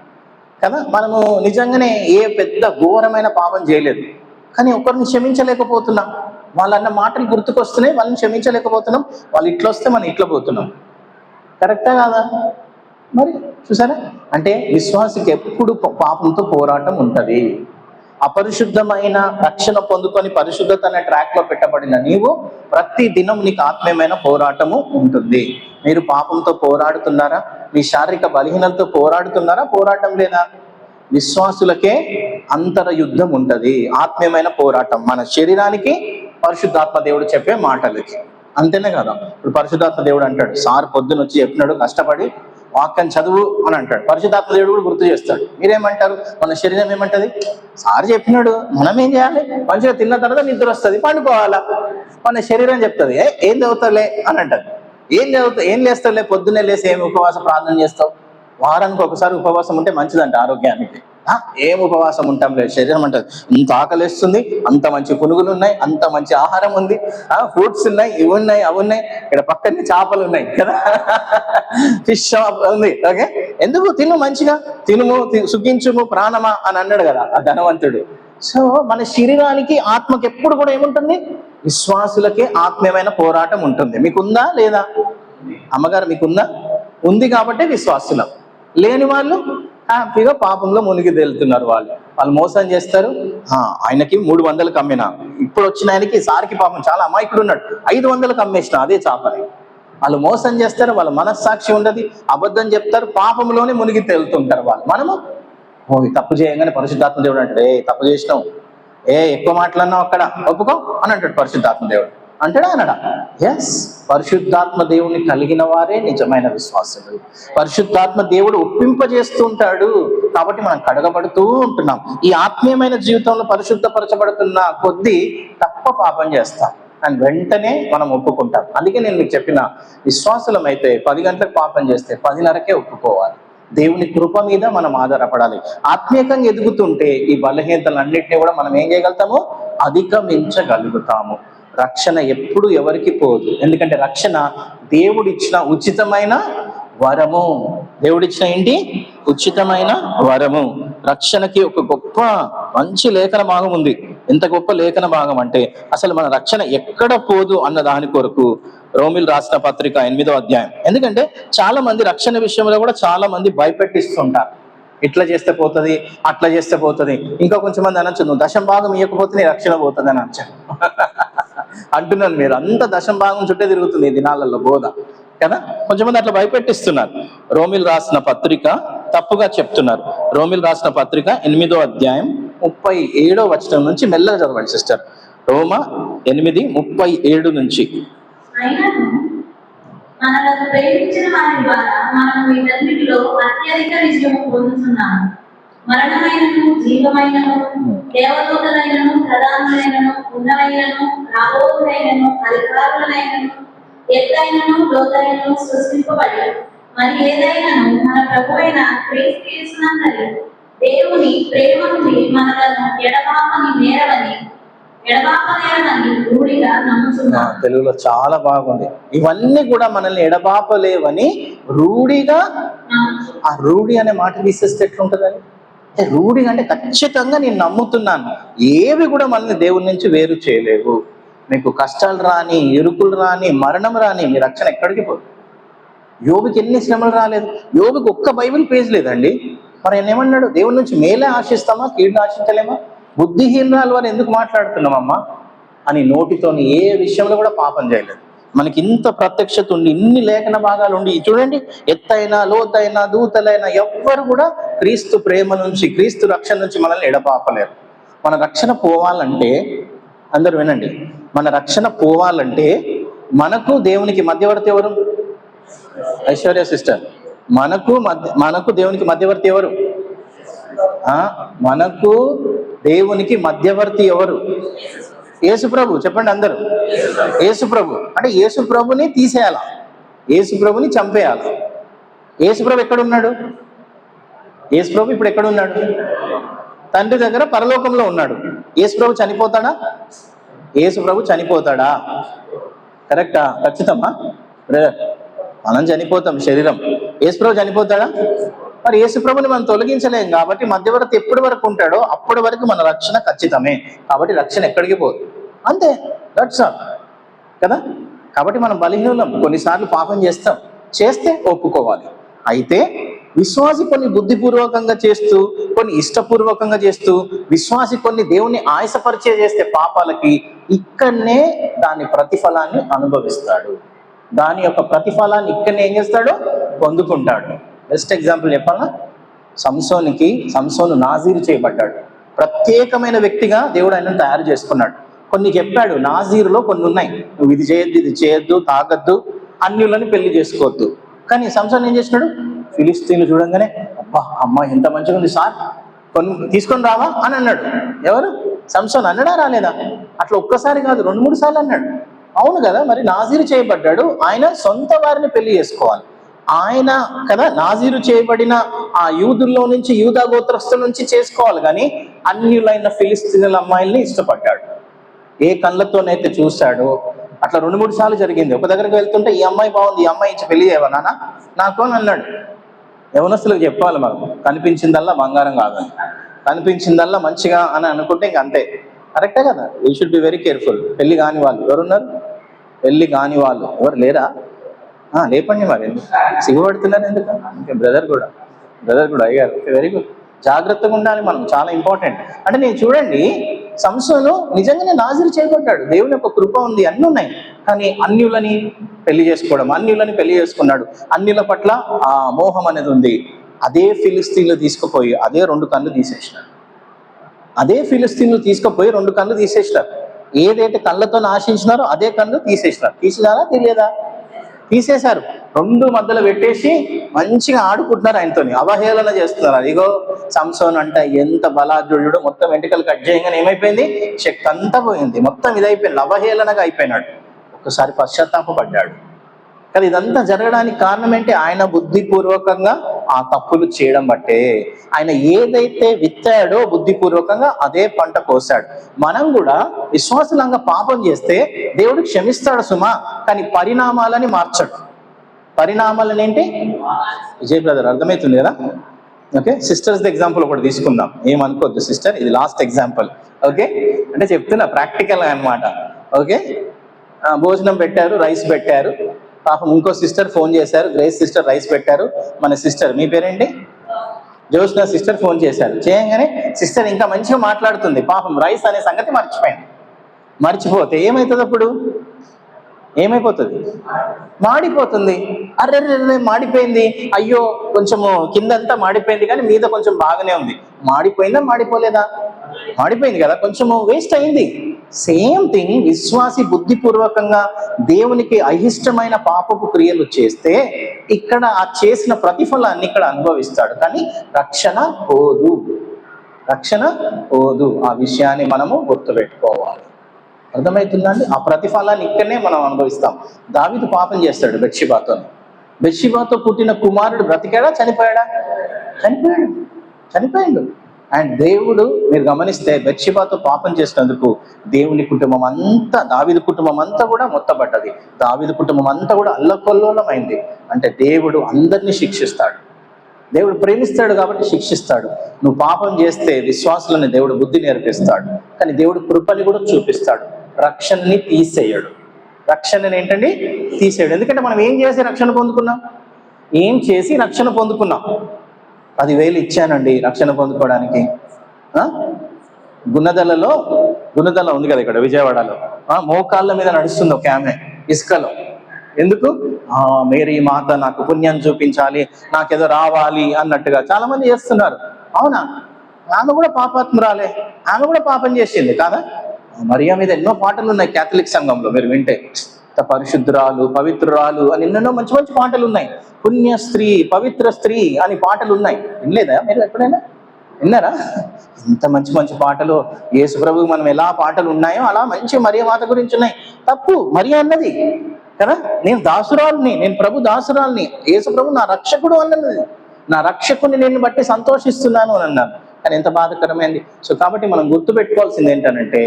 కదా. మనము నిజంగానే ఏ పెద్ద ఘోరమైన పాపం చేయలేదు, కానీ ఒకరిని క్షమించలేకపోతున్నాం. వాళ్ళు అన్న మాటలు గుర్తుకొస్తున్నాయి, వాళ్ళని క్షమించలేకపోతున్నాం. వాళ్ళు ఇట్లా వస్తే మనం ఇట్లా పోతున్నాం. కరెక్టా కాదా? మరి చూసారా? అంటే విశ్వాసికి ఎప్పుడు పాపంతో పోరాటం ఉంటుంది. అపరిశుద్ధమైన రక్షణ పొందుకొని పరిశుద్ధత అనే ట్రాక్ లో పెట్టబడిన నీవు ప్రతి దినం నీకు ఆత్మీయమైన పోరాటము ఉంటుంది. మీరు పాపంతో పోరాడుతున్నారా? మీ శారీరక బలహీనతతో పోరాడుతున్నారా? పోరాటం లేదా? విశ్వాసులకే అంతర యుద్ధం ఉంటది, ఆత్మీయమైన పోరాటం. మన శరీరానికి, పరిశుద్ధాత్మ దేవుడు చెప్పే మాటలకి. అంతేనే కదా. ఇప్పుడు పరిశుద్ధాత్మ దేవుడు అంటాడు, సార్ పొద్దున వచ్చి చెప్పినాడు కష్టపడి వాక్యం చదువు అని అంటాడు. పరిశుద్ధాత్మ దేవుడు కూడా గుర్తు చేస్తాడు. మీరేమంటారు? మన శరీరం ఏమంటది? సార్ చెప్పినాడు, మనం ఏం చేయాలి? మంచిగా తిన్న తర్వాత నిద్ర వస్తుంది, పండుకోవాలా. మన శరీరం చెప్తుంది, ఏం చదువుతావులే అని అంటది. ఏం లేస్తావులే, పొద్దున్నే లేసి ఏం ఉపవాస ప్రార్థన చేస్తావు? వారానికి ఒకసారి ఉపవాసం ఉంటే మంచిదంట ఆరోగ్యానికి. ఏం ఉపవాసం ఉంటాం లేదు, శరీరం అంటది ఇంత ఆకలిస్తుంది, అంత మంచి పునుగులు ఉన్నాయి, అంత మంచి ఆహారం ఉంది, ఫ్రూట్స్ ఉన్నాయి, ఇవి ఉన్నాయి, అవి ఉన్నాయి, ఇక్కడ పక్కనే చేపలు ఉన్నాయి కదా, ఫిష్ షాప్ ఉంది. ఓకే, ఎందుకు? తిను, మంచిగా తినుము, సుఖించుము ప్రాణమా అని అన్నాడు కదా ఆ ధనవంతుడు. సో మన శరీరానికి, ఆత్మకి ఎప్పుడు కూడా ఏముంటుంది? విశ్వాసులకే ఆత్మీయమైన పోరాటం ఉంటుంది. మీకుందా లేదా? అమ్మగారు మీకుందా? ఉంది కాబట్టి విశ్వాసులం. లేని వాళ్ళు హ్యాపీగా పాపంలో మునిగి తేలుతున్నారు. వాళ్ళు మోసం చేస్తారు. ఆయనకి 300కి అమ్మినా, ఇప్పుడు వచ్చిన ఆయనకి సారికి పాపం చాలా అమాయకుడు ఉన్నాడు, 500కి అమ్మేసిన అదే చేపని. వాళ్ళు మోసం చేస్తారు, వాళ్ళ మనస్సాక్షి ఉండదు, అబద్ధం చెప్తారు, పాపంలోనే మునిగి తేలుతుంటారు వాళ్ళు. మనము తప్పు చేయగానే పరిశుద్ధాత్మ దేవుడు అంటాడు, తప్పు చేసినావు, ఎక్కువ మాట్లాడినావు అక్కడ, ఒప్పుకో అని అంటాడు పరిశుద్ధాత్మ దేవుడు. అంటాడా అనడా? ఎస్, పరిశుద్ధాత్మ దేవుని కలిగిన వారే నిజమైన విశ్వాసులు. పరిశుద్ధాత్మ దేవుడు ఒప్పింపజేస్తూ ఉంటాడు కాబట్టి మనం కడగబడుతూ ఉంటున్నాం. ఈ ఆత్మీయమైన జీవితంలో పరిశుద్ధపరచబడుతున్న కొద్దీ తప్ప పాపం చేస్తాం అండ్ వెంటనే మనం ఒప్పుకుంటాం. అందుకే నేను మీకు చెప్పిన, విశ్వాసులం అయితే 10 గంటలకు పాపం చేస్తే 10:30కే ఒప్పుకోవాలి. దేవుని కృప మీద మనం ఆధారపడాలి. ఆత్మీయంగా ఎదుగుతుంటే ఈ బలహీనతలన్నింటినీ కూడా మనం ఏం చేయగలుగుతాము? అధిగమించగలుగుతాము. రక్షణ ఎప్పుడు ఎవరికి పోదు, ఎందుకంటే రక్షణ దేవుడిచ్చిన ఉచితమైన వరము. దేవుడిచ్చిన ఏంటి? ఉచితమైన వరము. రక్షణకి ఒక గొప్ప మంచి లేఖన భాగం ఉంది. ఎంత గొప్ప లేఖన భాగం అంటే, అసలు మన రక్షణ ఎక్కడ పోదు అన్న దాని కొరకు రోమిల్ రాసిన పత్రిక 8వ అధ్యాయం. ఎందుకంటే చాలా మంది రక్షణ విషయంలో కూడా చాలా మంది భయపెట్టిస్తుంటారు. ఇట్లా చేస్తే పోతుంది, అట్లా చేస్తే పోతుంది. ఇంకా కొంచెం మంది అనొచ్చు, నువ్వు దశం భాగం ఇవ్వకపోతే నీ రక్షణ పోతుంది అని అనొచ్చు. అంటున్నాను, మీరు అంత దశం భాగం చుట్టే తిరుగుతుంది ఈ దినాలలో బోధ కదా. కొంచెమంది అట్లా భయపెట్టిస్తున్నారు. రోమిల్ రాసిన పత్రిక తప్పుగా చెప్తున్నారు. రోమిల్ రాసిన పత్రిక 8వ అధ్యాయం 37వ వచనం నుంచి మెల్లగా చదవండి సిస్టర్. రోమా 8:37 నుంచి. మనలను ప్రేమించిన వారి ద్వారా మనం వీటన్నిటిలో అత్యధిక విజయం పొందుతున్నాము. మరణమైనను జీవమైనను దేవదూతలైనను ప్రధానులైనను ఉన్నవైనను రాబోతులైనను అధికారులైనను ఎత్తైనను లోతైనను సృష్టింపబడి మరి ఏదైనాను మన ప్రభువైన క్రీస్తు యేసునందరి దేవుని ప్రేమ నుండి మనలను ఎడబాపలేరని రూఢిగా నమ్ముతున్నాం. తెలుగులో చాలా బాగుంది. ఇవన్నీ కూడా మనల్ని ఎడబాపలేవని రూఢిగా. ఆ రూఢి అనే మాట తీసేస్తే ఎట్లుంటుందని, అంటే రూఢి అంటే ఖచ్చితంగా నేను నమ్ముతున్నాను, ఏవి కూడా మనల్ని దేవుని నుంచి వేరు చేయలేవు. మీకు కష్టాలు రాని, ఇరుకులు రాని, మరణం రాని, మీ రక్షణ ఎక్కడికి పోదు. యోబుకి ఎన్ని శ్రమలు రాలేదు, యోబుకి ఒక్క బైబిల్ పేజ్ లేదండి. మరి ఆయన ఏమన్నాడు, దేవుని నుంచి మేలే ఆశిస్తామా, కీడును ఆశించలేమా? బుద్ధిహీనరాల వారు ఎందుకు మాట్లాడుతున్నామమ్మా అని నోటితోని ఏ విషయంలో కూడా పాపం చేయలేదు. మనకి ఇంత ప్రత్యక్షత ఉండి, ఇన్ని లేఖన భాగాలు ఉండి, చూడండి, ఎత్తైన లోతైన దూతలైన ఎవ్వరు కూడా క్రీస్తు ప్రేమ నుంచి, క్రీస్తు రక్షణ నుంచి మనల్ని ఎడపాపలేరు. మన రక్షణ పోవాలంటే, అందరూ వినండి, మన రక్షణ పోవాలంటే మనకు దేవునికి మధ్యవర్తి ఎవరు? ఐశ్వర్య సిస్టర్, మనకు దేవునికి మధ్యవర్తి ఎవరు? మనకు దేవునికి మధ్యవర్తి ఎవరు? యేసు ప్రభు. చెప్పండి అందరూ, యేసు ప్రభు. అంటే యేసు ప్రభుని తీసేయాల, యేసు ప్రభుని చంపేయాల. యేసు ప్రభు ఎక్కడున్నాడు? యేసు ప్రభు ఇప్పుడు ఎక్కడున్నాడు? తండ్రి దగ్గర పరలోకంలో ఉన్నాడు. యేసు ప్రభు చనిపోతాడా? యేసు ప్రభు చనిపోతాడా? కరెక్టా? ఖచ్చితమా? మనం చనిపోతాం, శరీరం. యేసు ప్రభు చనిపోతాడా? మరి యేసు ప్రభుని మనం తొలగించలేం కాబట్టి మధ్యవర్తి ఎప్పటి వరకు ఉంటాడో అప్పటి వరకు మన రక్షణ ఖచ్చితమే. కాబట్టి రక్షణ ఎక్కడికి పోదు, అంతే. దట్స్ ఆల్ కదా. కాబట్టి మనం బలహీనులం, కొన్నిసార్లు పాపం చేస్తే ఒప్పుకోవాలి. అయితే విశ్వాసి కొన్ని బుద్ధిపూర్వకంగా చేస్తూ, కొన్ని ఇష్టపూర్వకంగా చేస్తూ, విశ్వాసి కొన్ని దేవుని ఆయాసపరిచే చేస్తే పాపాలకి ఇక్కడనే దాని ప్రతిఫలాన్ని అనుభవిస్తాడు. దాని యొక్క ప్రతిఫలాన్ని ఇక్కడనే ఏం చేస్తాడు? పొందుకుంటాడు. బెస్ట్ ఎగ్జాంపుల్ చెప్పాలా, సంసోను నాజీరు చేయబడ్డాడు. ప్రత్యేకమైన వ్యక్తిగా దేవుడు ఆయనను తయారు చేసుకున్నాడు. కొన్ని చెప్పాడు, నాజీరులో కొన్ని ఉన్నాయి, నువ్వు ఇది చేయొద్దు, ఇది చేయొద్దు, తాగద్దు, అన్యులని పెళ్లి చేసుకోవద్దు. కానీ సంసోను ఏం చేసినాడు? ఫిలిస్తీన్లు చూడంగానే, అబ్బా అమ్మాయి ఎంత మంచిగా ఉంది సార్, తీసుకొని రావా అని అన్నాడు. ఎవరు? సంసోను. అన్నాడా రాలేదా? అట్లా ఒక్కసారి కాదు, 2-3 సార్లు అన్నాడు. అవును కదా. మరి నాజీరు చేయబడ్డాడు, ఆయన సొంత వారిని పెళ్లి చేసుకోవాలి. ఆయన కదా నాజీరు చేయబడిన ఆ యూదుల్లో నుంచి, యూదా గోత్రస్తుల నుంచి చేసుకోవాలి. కానీ అన్యులైన ఫిలిస్తీన్ల అమ్మాయిల్ని ఇష్టపడ్డాడు. ఏ కళ్ళతోనైతే చూశాడో అట్లా 2-3 సార్లు జరిగింది. ఒక దగ్గరికి వెళ్తుంటే, ఈ అమ్మాయి బాగుంది, ఈ అమ్మాయి ఇచ్చి పెళ్లి చేయవా నాన్న నాకు అని అన్నాడు. యవనస్తులకు చెప్పాలి మనం, కనిపించిందల్లా బంగారం కాదని, కనిపించిందల్లా మంచిగా అని అనుకుంటే ఇంక అంతే. కరెక్టే కదా. We should be very careful. పెళ్లి కాని వాళ్ళు ఎవరున్నారు? పెళ్లి కాని వాళ్ళు ఎవరు లేరా? లేపండి. మరి సిగ్గుపడుతున్నారు ఎందుకు? ఇంకా బ్రదర్ కూడా అయ్యారు. Very good. జాగ్రత్తగా ఉండాలి మనం, చాలా ఇంపార్టెంట్. అంటే నేను చూడండి, సంసోను నిజంగానే నాజీరు చేయబడ్డాడు, దేవుని యొక్క కృప ఉంది, అన్నీ ఉన్నాయి. కానీ అన్యులని పెళ్లి చేసుకున్నాడు. అన్యుల పట్ల ఆ మోహం అనేది ఉంది. అదే ఫిలిస్తీన్లు తీసుకుపోయి అదే 2 కళ్ళు తీసేసినాడు. ఏదైతే కళ్ళతో ఆశించినారో అదే కళ్ళు తీసేసినారు. తీసినారా? తీసేశారు. 2 మధ్యలో పెట్టేసి మంచిగా ఆడుకుంటున్నారు, ఆయనతోని అవహేళన చేస్తున్నారు. అదిగో సంసోను అంట ఎంత బలాఢ్యుడు, మొత్తం వెంట్రుకలు కట్ చేయగానే ఏమైపోయింది? శక్తి అంతా పోయింది, మొత్తం ఇదైపోయింది, అవహేళనగా అయిపోయినాడు. ఒక్కసారి పశ్చాత్తాపడ్డాడు. కానీ ఇదంతా జరగడానికి కారణం ఏంటి? ఆయన బుద్ధిపూర్వకంగా ఆ తప్పులు చేయడం బట్టే. ఆయన ఏదైతే విత్తాడో బుద్ధిపూర్వకంగా అదే పంట కోసాడు. మనం కూడా విశ్వాసంగా పాపం చేస్తే దేవుడు క్షమిస్తాడు సుమా, కానీ పరిణామాలని మార్చడు. పరిణామాలని ఏంటి? విజయ్ బ్రదర్ అర్థమవుతుంది కదా. ఓకే, సిస్టర్స్ ఎగ్జాంపుల్ ఒకటి తీసుకుందాం, ఏమనుకోవద్దు సిస్టర్, ఇది లాస్ట్ ఎగ్జాంపుల్. ఓకే, అంటే చెప్తున్నా ప్రాక్టికల్ అన్నమాట. ఓకే, భోజనం పెట్టారు, రైస్ పెట్టారు. పాపం ఇంకో సిస్టర్ ఫోన్ చేశారు, గ్రేస్ సిస్టర్ రైస్ పెట్టారు. మన సిస్టర్, మీ పేరేంటి? జోష్నా సిస్టర్ ఫోన్ చేశారు. చేయగానే సిస్టర్ ఇంకా మంచిగా మాట్లాడుతుంది, పాపం రైస్ అనే సంగతి మర్చిపోతే ఏమవుతుంది? అప్పుడు ఏమైపోతుంది? మాడిపోతుంది. అర్రే మాడిపోయింది, అయ్యో కొంచెము కిందంతా మాడిపోయింది కానీ మీద కొంచెం బాగానే ఉంది. మాడిపోయిందా? మాడిపోలేదా? మాడిపోయింది కదా, కొంచెము వేస్ట్ అయింది. సేమ్ థింగ్ విశ్వాసి బుద్ధిపూర్వకంగా దేవునికి అయిష్టమైన పాపపు క్రియలు చేస్తే ఇక్కడ ఆ చేసిన ప్రతిఫలాన్ని ఇక్కడ అనుభవిస్తాడు, కానీ రక్షణ పోదు. రక్షణ పోదు. ఆ విషయాన్ని మనము గుర్తుపెట్టుకోవాలి. అర్థమవుతుందండి? ఆ ప్రతిఫలాన్ని ఇక్కడనే మనం అనుభవిస్తాం. దావీదు పాపం చేస్తాడు బెత్షెబాతో పుట్టిన కుమారుడు బ్రతికాడా, చనిపోయాడా? చనిపోయాడు. అండ్ దేవుడు, మీరు గమనిస్తే బెత్షెబాతో పాపం చేసినందుకు దేవుని కుటుంబం అంతా, దావీదు కుటుంబం అంతా కూడా మొత్తబడ్డది. దావీదు కుటుంబం అంతా కూడా అల్లకొల్లోలమైంది. అంటే దేవుడు అందరినీ శిక్షిస్తాడు. దేవుడు ప్రేమిస్తాడు కాబట్టి శిక్షిస్తాడు. నువ్వు పాపం చేస్తే విశ్వాసులని దేవుడు బుద్ధి నేర్పిస్తాడు, కానీ దేవుడు కృపని కూడా చూపిస్తాడు. రక్షణని తీసేయడు. రక్షణని ఏంటండి? తీసేయడు. ఎందుకంటే మనం ఏం చేసి రక్షణ పొందుకున్నాం? 10,000 ఇచ్చానండి రక్షణ పొందుకోవడానికి. గుణదల ఉంది కదా ఇక్కడ విజయవాడలో, మోకాళ్ళ మీద నడుస్తుంది ఒక ఆమె ఇసుకలో. ఎందుకు? మేరీ మాత నాకు పుణ్యం చూపించాలి, నాకేదో రావాలి అన్నట్టుగా చాలా మంది చేస్తున్నారు. అవునా? ఆమె కూడా పాపాత్మురాలే, ఆమె కూడా పాపం చేసింది కాదా? మరియా మీద ఎన్నో పాటలు ఉన్నాయి కేథలిక్ సంఘంలో, మీరు వింటే పరిశుద్ధురాలు, పవిత్రురాలు అని ఎన్నెన్నో మంచి మంచి పాటలు ఉన్నాయి. పుణ్య స్త్రీ, పవిత్ర స్త్రీ అని పాటలు ఉన్నాయి. వినలేదా మీరు? ఎప్పుడైనా విన్నారా? ఇంత మంచి మంచి పాటలు యేసు ప్రభువు మనం ఎలా పాటలు ఉన్నాయో అలా మంచి మరియా మాత గురించి ఉన్నాయి. తప్పు మరియా అన్నది కదా, నేను దాసురాల్ని, నేను ప్రభు దాసురాల్ని, యేసు ప్రభు నా రక్షకుడు అన్నది. నా రక్షకుని నేను బట్టి సంతోషిస్తున్నాను అని అన్నాను. కానీ ఎంత బాధకరమైంది. సో కాబట్టి మనం గుర్తుపెట్టుకోవాల్సింది ఏంటంటే,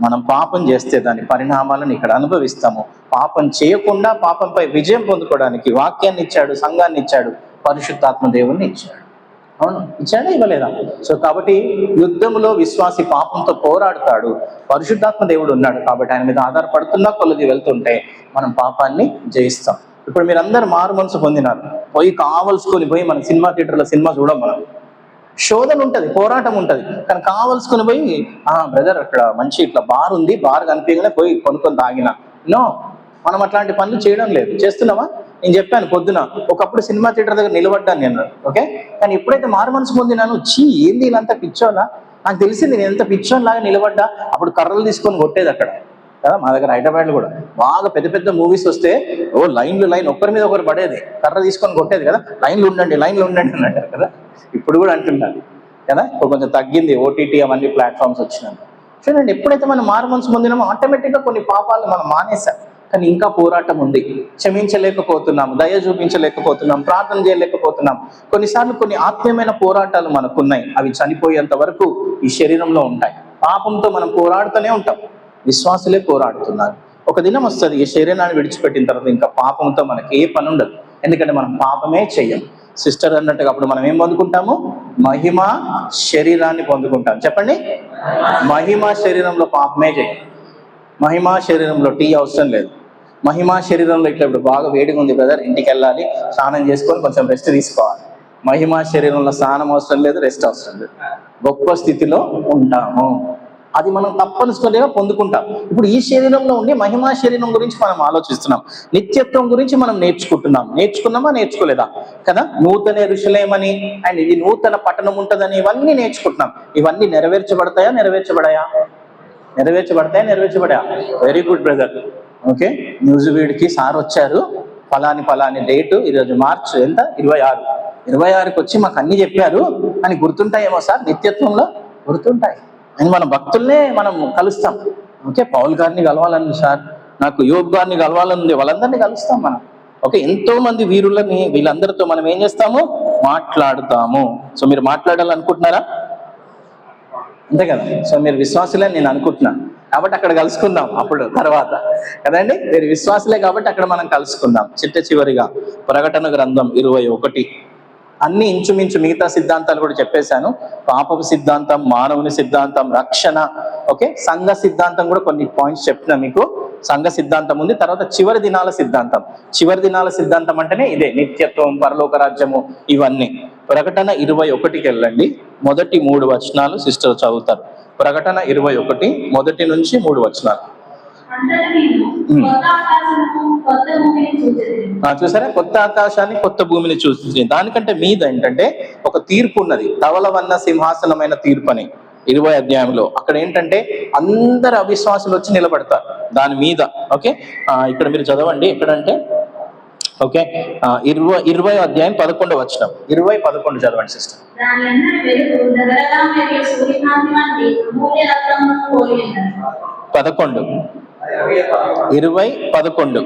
మనం పాపం చేస్తే దాని పరిణామాలను ఇక్కడ అనుభవిస్తాము. పాపం చేయకుండా పాపంపై విజయం పొందుకోవడానికి వాక్యాన్ని ఇచ్చాడు, సంఘాన్ని ఇచ్చాడు, పరిశుద్ధాత్మ దేవుణ్ణి ఇచ్చాడు. అవును, ఇచ్చాడా ఇవ్వలేదా? సో కాబట్టి యుద్ధంలో విశ్వాసి పాపంతో పోరాడుతాడు, పరిశుద్ధాత్మ దేవుడు ఉన్నాడు కాబట్టి ఆయన మీద ఆధారపడుతున్నా కొలది వెళ్తుంటే మనం పాపాన్ని జయిస్తాం. ఇప్పుడు మీరందరూ మారు మనసు పొందినారు, కావలసుకొని పోయి మన సినిమా థియేటర్లో సినిమా చూడం. మనం శోధన ఉంటుంది, పోరాటం ఉంటుంది, కానీ కావలసుకొని పోయి బ్రదర్ అక్కడ మంచి ఇట్లా బార్ ఉంది, బార్ కనిపించగానే పోయి కొనుక్కొని తాగిన. నో, మనం అట్లాంటి పనులు చేయడం లేదు. చేస్తున్నామా? నేను చెప్పాను పొద్దున, ఒకప్పుడు సినిమా థియేటర్ దగ్గర నిలబడ్డాను నేను, ఓకే. కానీ ఎప్పుడైతే మారు మనసు పొందినాను, ఏంది వీళ్ళంతా పిచ్చోలా, నాకు తెలిసింది నేను ఎంత పిచ్చోన్లాగా నిలబడ్డా. అప్పుడు కర్రలు తీసుకొని కొట్టేది అక్కడ కదా, మా దగ్గర హైదరాబాద్లో కూడా బాగా పెద్ద పెద్ద మూవీస్ వస్తే లైన్ ఒక్కరి మీద ఒకరు పడేది, కర్ర తీసుకొని కొట్టేది కదా, లైన్లు ఉండండి అని అంటారు కదా. ఇప్పుడు కూడా అంటున్నాను కదా, ఇప్పుడు కొంచెం తగ్గింది ఓటీటీ అవన్నీ ప్లాట్ఫామ్స్ వచ్చినాక. చూడండి, ఎప్పుడైతే మనం మారు మనసు పొందినామో ఆటోమేటిక్గా కొన్ని పాపాలు మనం మానేసాం. కానీ ఇంకా పోరాటం ఉంది, క్షమించలేకపోతున్నాం, దయ చూపించలేకపోతున్నాం, ప్రార్థన చేయలేకపోతున్నాం. కొన్నిసార్లు కొన్ని ఆత్మీయమైన పోరాటాలు మనకున్నాయి, అవి చనిపోయేంత వరకు ఈ శరీరంలో ఉంటాయి. పాపంతో మనం పోరాడుతూనే ఉంటాం, విశ్వాసులే పోరాడుతున్నారు. ఒక దినం వస్తుంది ఈ శరీరాన్ని విడిచిపెట్టిన తర్వాత ఇంకా పాపంతో మనకి ఏ పని ఉండదు, ఎందుకంటే మనం పాపమే చెయ్యం. సిస్టర్ అన్నట్టుగా అప్పుడు మనం ఏం పొందుకుంటాము? మహిమ శరీరాన్ని పొందుకుంటాం. చెప్పండి, మహిమ శరీరంలో పాపమే చేయం. మహిమా శరీరంలో టీ అవసరం లేదు. మహిమా శరీరంలో ఇట్లా ఇప్పుడు బాగా వేడిగా ఉంది బ్రదర్, ఇంటికి వెళ్ళాలి, స్నానం చేసుకొని కొంచెం రెస్ట్ తీసుకోవాలి. మహిమా శరీరంలో స్నానం అవసరం లేదు, రెస్ట్ అవసరం లేదు, గొప్ప స్థితిలో ఉంటాము. అది మనం తప్పనిసరిగా పొందుకుంటాం. ఇప్పుడు ఈ శరీరంలో ఉండి మహిమా శరీరం గురించి మనం ఆలోచిస్తున్నాం, నిత్యత్వం గురించి మనం నేర్చుకున్నామా నేర్చుకోలేదా కదా? నూతన యెరూషలేమని అండ్ ఇది నూతన పట్టణం ఉంటుందని ఇవన్నీ నేర్చుకుంటున్నాం. ఇవన్నీ నెరవేర్చబడతాయా? నెరవేర్చబడయా? Very good brother. Okay, news వీడికి సార్ వచ్చారు, ఫలాని డేటు, ఈరోజు మార్చ్ ఎంత, 26కి వచ్చి మాకు అన్ని చెప్పారు అని గుర్తుంటాయేమో సార్? నిత్యత్వంలో గుర్తుంటాయి. అని మన భక్తుల్నే మనం కలుస్తాం. ఓకే, పౌల్ గారిని కలవాలని సార్, నాకు యోబ్ గారిని కలవాలని, వాళ్ళందరినీ కలుస్తాం మనం. ఓకే, ఎంతో మంది వీరులని, వీళ్ళందరితో మనం ఏం చేస్తాము? మాట్లాడుతాము. సో మీరు మాట్లాడాలనుకుంటున్నారా? అంతే కదా. సో మీరు విశ్వాసులే నేను అనుకుంటున్నాను కాబట్టి అక్కడ కలుసుకుందాం అప్పుడు తర్వాత కదండి. మీరు విశ్వాసులే కాబట్టి అక్కడ మనం కలుసుకుందాం. చివరిగా ప్రకటన గ్రంథం 21 అన్ని ఇంచుమించు మిగతా సిద్ధాంతాలు కూడా చెప్పేశాను. పాపపు సిద్ధాంతం, మానవుని సిద్ధాంతం, రక్షణ, ఓకే, సంఘ సిద్ధాంతం కూడా కొన్ని పాయింట్స్ చెప్పినా మీకు. సంఘ సిద్ధాంతం ఉంది, తర్వాత చివరి దినాల సిద్ధాంతం అంటేనే ఇదే, నిత్యత్వం, పరలోక రాజ్యము, ఇవన్నీ. ప్రకటన 21కి వెళ్ళండి, మొదటి 3 వచనాలు సిస్టర్ చదువుతారు. ప్రకటన 21 మొదటి నుంచి 3 వచనాలు. చూసారా, కొత్త ఆకాశాన్ని కొత్త భూమిని చూసి, దానికంటే మీద ఏంటంటే ఒక తీర్పు ఉన్నది, ధవలవన్న సింహాసనమైన తీర్పు అని. 20వ అధ్యాయంలో అక్కడ ఏంటంటే అందరు అవిశ్వాసులు వచ్చి నిలబడతారు దాని మీద. ఓకే, ఇక్కడ మీరు చదవండి ఎక్కడంటే, ఓకే, 20వ అధ్యాయం 11వ వచనం, 20:11 చదవండి సిస్టర్. దాని అందరి వెలుగు దగరగా మెరిగే సూర్యకాంతి వంటి అమూల్య రత్నములను పోలి ఉన్నది. 11, 20:11.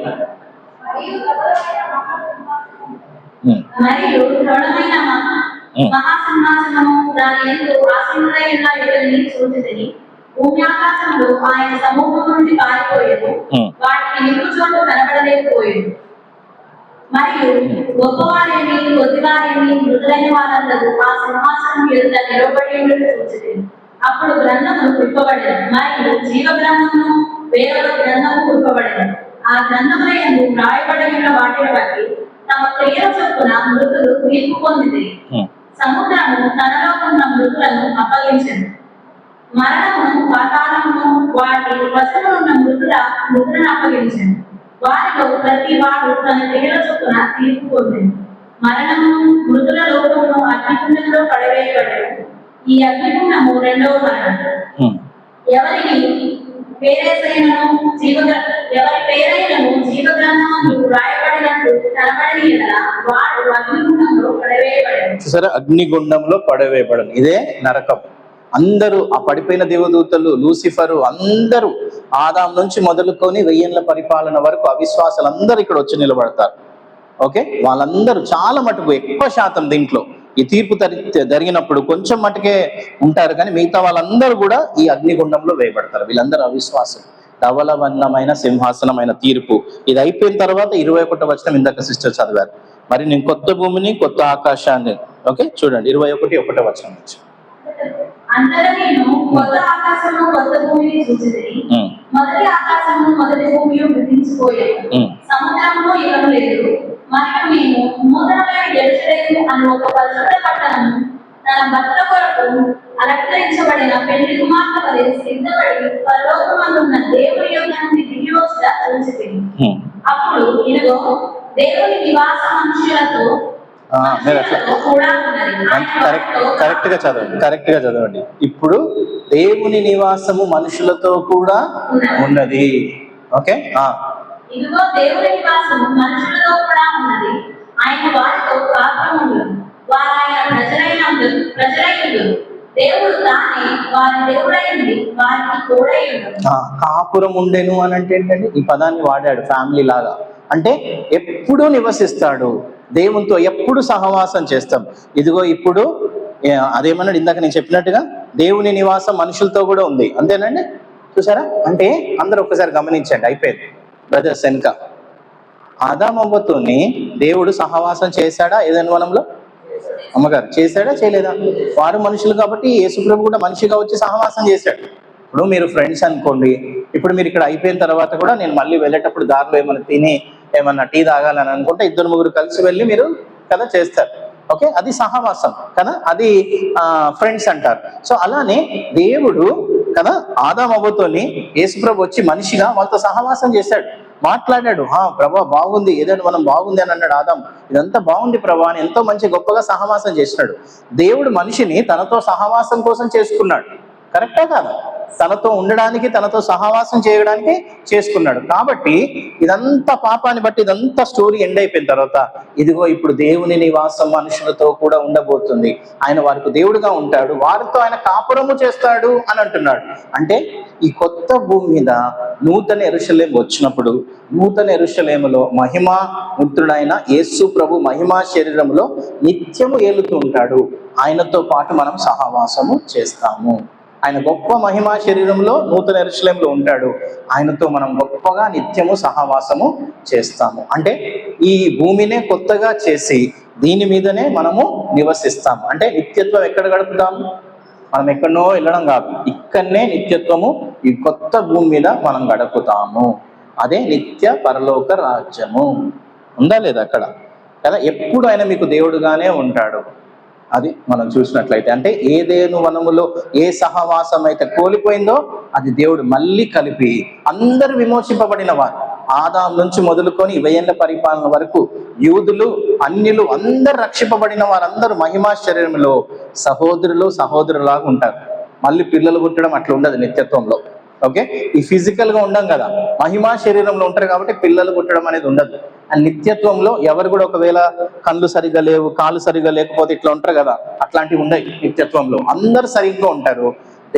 మరియు దృఢమైన మహాసింహాసనము దాని యందు ఆసీనుడై ఉన్న ఎదురిని చూచితిని. భూమి ఆకాశములు ఆయన సమూహం నుండి పారిపోయేది, వాటికి నిలువు చోటు కనబడలేకపోయేది. మరియు గొప్పవారేమి కొద్దివారేమి మృదులైన వారందరూ ఆ సింహాసనం ఎదుట నిలబడి ఉండటం చూచితిని. అప్పుడు గ్రంథము విప్పబడేది, మరియు జీవ గ్రంథమును వేరొక గ్రంథము విప్పబడేది. ఆ గ్రంథముల యందు వ్రాయబడిన వాటిని బట్టి తమ క్రియల చొప్పున మృతులు తీర్పు పొందింది. సముద్రము తనలో ఉన్న మృతులను అప్పగించింది. మరణమును పాతాళమును వాటి వశములో ఉన్న మృతులను అప్పగించింది. వారిలో ప్రతి వాడు తన క్రియల చొప్పున తీర్పు పొందింది. మరణమును మృతుల లోకమును అగ్నిగుండంలో పడవేయబడ్డాడు. ఈ అగ్నిగుండము రెండవ మరణం. ఎవరి పేరైనను జీవగ్రంథములు రాయబడినట్టు కనబడని ఎడల వాడు అగ్నిగుండంలో పడవేయబడను. సరే, అగ్నిగుండంలో పడవేయబడను. ఇదే నరకం. అందరూ ఆ పడిపోయిన దేవదూతలు, లూసిఫరు, అందరూ ఆదాం నుంచి మొదలుకొని 1000 ఏళ్ల పరిపాలన వరకు అవిశ్వాసాలు అందరూ ఇక్కడ వచ్చి నిలబడతారు. ఓకే, వాళ్ళందరూ చాలా మటుకు ఎక్కువ శాతం దీంట్లో ఈ తీర్పు జరిగినప్పుడు కొంచెం మటుకే ఉంటారు, కానీ మిగతా వాళ్ళందరూ కూడా ఈ అగ్నిగుండంలో వేయబడతారు. వీళ్ళందరూ అవిశ్వాసం. ధవలవర్ణమైన సింహాసనమైన తీర్పు ఇది అయిపోయిన తర్వాత 21వ వచనం ఇందాక సిస్టర్ చదివారు. మరి నేను కొత్త భూమిని కొత్త ఆకాశాన్ని, ఓకే చూడండి 21:1 వచనం నుంచి. అందరూ నేను కొత్త ఆకాశము కొత్త భూమిని చూచితిని. మొదటి ఆకాశము మొదటి భూమి గతించిపోయాయి, సముద్రము ఇకను లేదు. మరియు నేను నూతనమైన యెరూషలేము అను ఒక పరిశుద్ధ పట్టణము తన భర్త కొరకు అలంకరించబడిన పెళ్లి కుమార్తె వలె సిద్ధపడి పరలోకమందున్న దేవుని యొద్ద నుండి దిగి వచ్చుట చూచితిని. అప్పుడు ఇదిగో దేవుని నివాస మనుషులతో కూడా ఉన్నది. కరెక్ట్ గా చదవండి. ఇప్పుడు దేవుని నివాసము మనుషులతో కూడా ఉన్నది. ఓకే, ఇదిగో దేవుని నివాసము మనుషులతో కూడా ఉన్నది. ఆయన వారితో కాపురముండు, వారు ఆయన ప్రజలైనడు. దేవుడు తానే వారి దేవుడైంది, వారికి తోడైండు. కాపురం ఉండేను అని అంటే ఏంటంటే ఈ పదాన్ని వాడాడు, ఫ్యామిలీ లాగా. అంటే ఎప్పుడూ నివసిస్తాడు దేవునితో, ఎప్పుడు సహవాసం చేస్తాం. ఇదిగో ఇప్పుడు అదేమన్నాడు ఇందాక నేను చెప్పినట్టుగా, దేవుని నివాసం మనుషులతో కూడా ఉంది. అంతేనండి, చూసారా? అంటే అందరూ ఒక్కసారి గమనించండి. అయిపోయింది బ్రదర్స్. వెనుక ఆదామవ్వతోని దేవుడు సహవాసం చేశాడా ఏదైనా వనంలో? అమ్మగారు చేశాడా చేయలేదా? వారు మనుషులు కాబట్టి యేసుప్రభు కూడా మనిషిగా వచ్చి సహవాసం చేశాడు. ఇప్పుడు మీరు ఫ్రెండ్స్ అనుకోండి, ఇప్పుడు మీరు ఇక్కడ అయిపోయిన తర్వాత కూడా నేను మళ్ళీ వెళ్ళేటప్పుడు దారిలో ఏమైనా తిని ఏమన్నా టీ తాగాలని అనుకుంటే 2-3 కలిసి వెళ్ళి మీరు కదా చేస్తారు. ఓకే, అది సహవాసం కదా, అది ఫ్రెండ్స్ అంటారు. సో అలానే దేవుడు కదా ఆదామవ్వతోని యేసుప్రభు వచ్చి మనిషిగా వాళ్ళతో సహవాసం చేశాడు, మాట్లాడాడు. ప్రభా బాగుంది, ఏదైనా మనం బాగుంది అని అన్నాడు ఆదాం. ఇదంతా బాగుంది ప్రభా అని ఎంతో మంచి గొప్పగా సహవాసం చేసినాడు. దేవుడు మనిషిని తనతో సహవాసం కోసం చేసుకున్నాడు. కరెక్టా కాదా? తనతో ఉండడానికి, తనతో సహవాసం చేయడానికి చేసుకున్నాడు. కాబట్టి ఇదంతా పాపాన్ని బట్టి ఇదంతా స్టోరీ ఎండ్ అయిపోయిన తర్వాత ఇదిగో ఇప్పుడు దేవుని నివాసం మనుషులతో కూడా ఉండబోతుంది. ఆయన వారికి దేవుడుగా ఉంటాడు, వారితో ఆయన కాపురము చేస్తాడు అని అంటున్నాడు. అంటే ఈ కొత్త భూమి మీద నూతన యెరూషలేము వచ్చినప్పుడు, నూతన యెరూషలేములో మహిమా పుత్రుడైన యేసు ప్రభు మహిమా శరీరంలో నిత్యము ఏలుతూ ఉంటాడు. ఆయనతో పాటు మనం సహవాసము చేస్తాము. ఆయన గొప్ప మహిమా శరీరంలో నూతన యెరూషలేములో ఉంటాడు. ఆయనతో మనం గొప్పగా నిత్యము సహవాసము చేస్తాము. అంటే ఈ భూమినే కొత్తగా చేసి దీని మీదనే మనము నివసిస్తాము. అంటే నిత్యత్వం ఎక్కడ గడుపుతాము? మనం ఎక్కడనో వెళ్ళడం కాదు, ఇక్కడనే నిత్యత్వము ఈ కొత్త భూమి మీద మనం గడుపుతాము. అదే నిత్య పరలోక రాజ్యము. ఉందా లేదా అక్కడ కదా? ఎప్పుడు ఆయన మీకు దేవుడుగానే ఉంటాడు. అది మనం చూసినట్లయితే, అంటే ఏదేను వనములో ఏ సహవాసం అయితే కోల్పోయిందో అది దేవుడు మళ్ళీ కలిపి అందరు విమోచింపబడిన వారు, ఆదాం నుంచి మొదలుకొని 1000 ఏళ్ల పరిపాలన వరకు యూదులు అన్యులు అందరు రక్షింపబడిన వారందరూ మహిమా శరీరంలో సహోదరులాగా ఉంటారు. మళ్ళీ పిల్లలు పుట్టడం అట్లా ఉండదు నిత్యత్వంలో. ఓకే, ఈ ఫిజికల్ గా ఉండం కదా, మహిమా శరీరంలో ఉంటారు కాబట్టి పిల్లలు పుట్టడం అనేది ఉండదు. అండ్ నిత్యత్వంలో ఎవరు కూడా ఒకవేళ కళ్ళు సరిగ్గా లేవు, కాళ్ళు సరిగ్గా లేకపోతే ఇట్లా ఉంటారు కదా, అట్లాంటివి ఉండవు. నిత్యత్వంలో అందరు సరిగ్గా ఉంటారు,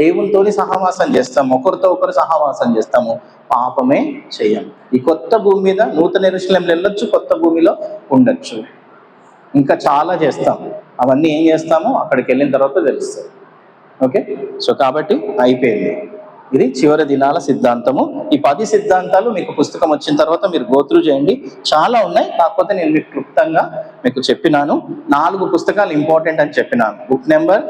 దేవునితోని సహవాసం చేస్తాము, ఒకరితో ఒకరు సహవాసం చేస్తాము, పాపమే చెయ్యం. ఈ కొత్త భూమి మీద నూతన యెరూషలేములో వెళ్ళొచ్చు, కొత్త భూమిలో ఉండొచ్చు, ఇంకా చాలా చేస్తాం. అవన్నీ ఏం చేస్తామో అక్కడికి వెళ్ళిన తర్వాత తెలుస్తుంది. ఓకే, సో కాబట్టి అయిపోయింది. ఇది చివరి దినాల సిద్ధాంతము. ఈ 10 సిద్ధాంతాలు మీకు పుస్తకం వచ్చిన తర్వాత మీరు గోత్రు చేయండి. చాలా ఉన్నాయి, కాకపోతే నేను మీకు క్లుప్తంగా మీకు చెప్పినాను. 4 పుస్తకాలు ఇంపార్టెంట్ అని చెప్పినాను. Book number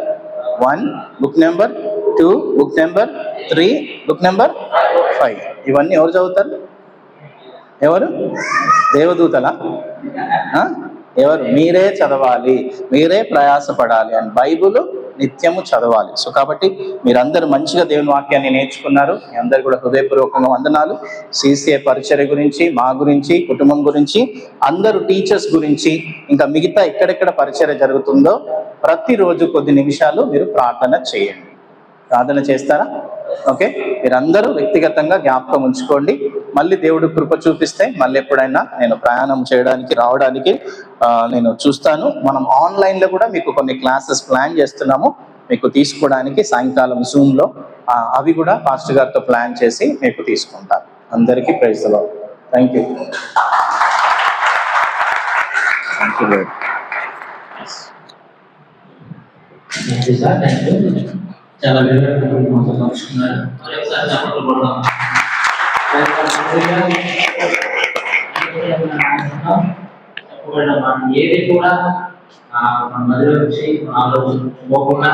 1, book number 2, book number 3, book number 5. ఇవన్నీ ఎవరు చదువుతారు? ఎవరు? దేవదూతలా? ఎవరు? మీరే చదవాలి, మీరే ప్రయాసపడాలి. అండ్ బైబుల్ నిత్యము చదవాలి. సో కాబట్టి మీరందరూ మంచిగా దేవుని వాక్యాన్ని నేర్చుకున్నారు. మీ అందరు కూడా హృదయపూర్వకంగా వందనాలు. CCA పరిచర్య గురించి, మా గురించి, కుటుంబం గురించి, అందరూ టీచర్స్ గురించి, ఇంకా మిగతా ఎక్కడెక్కడ పరిచర్య జరుగుతుందో ప్రతిరోజు కొద్ది నిమిషాలు మీరు ప్రార్థన చేయండి. ప్రార్థన చేస్తారా? ఓకే, మీరందరూ వ్యక్తిగతంగా జ్ఞాపకం ఉంచుకోండి. మళ్ళీ దేవుడు కృప చూపిస్తే మళ్ళీ ఎప్పుడైనా నేను ప్రయాణం చేయడానికి రావడానికి నేను చూస్తాను. మనం ఆన్లైన్ లో కూడా మీకు కొన్ని క్లాసెస్ ప్లాన్ చేస్తున్నాము మీకు తీసుకోవడానికి, సాయంకాలం Zoom లో. అవి కూడా పాస్టర్ గారితో ప్లాన్ చేసి మీకు తీసుకుంటాను. అందరికీ praise the lord. Thank you. చాలా పంచుకున్నారు. మరి ఒకసారి చప్పట్లు కొడదాం. చెప్పబడిన మనం ఏది కూడా మన మధ్యలో నుంచి ఆలోచించుకోకుండా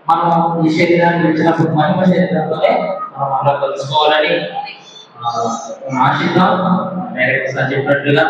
మనం ఈ శరీరాన్ని ఇచ్చినప్పుడు మహిమ శరీరంతోనే మనం అలా కలుసుకోవాలని ఆశిద్దాం. డైరెక్ట్ సార్ చెప్పినట్లుగా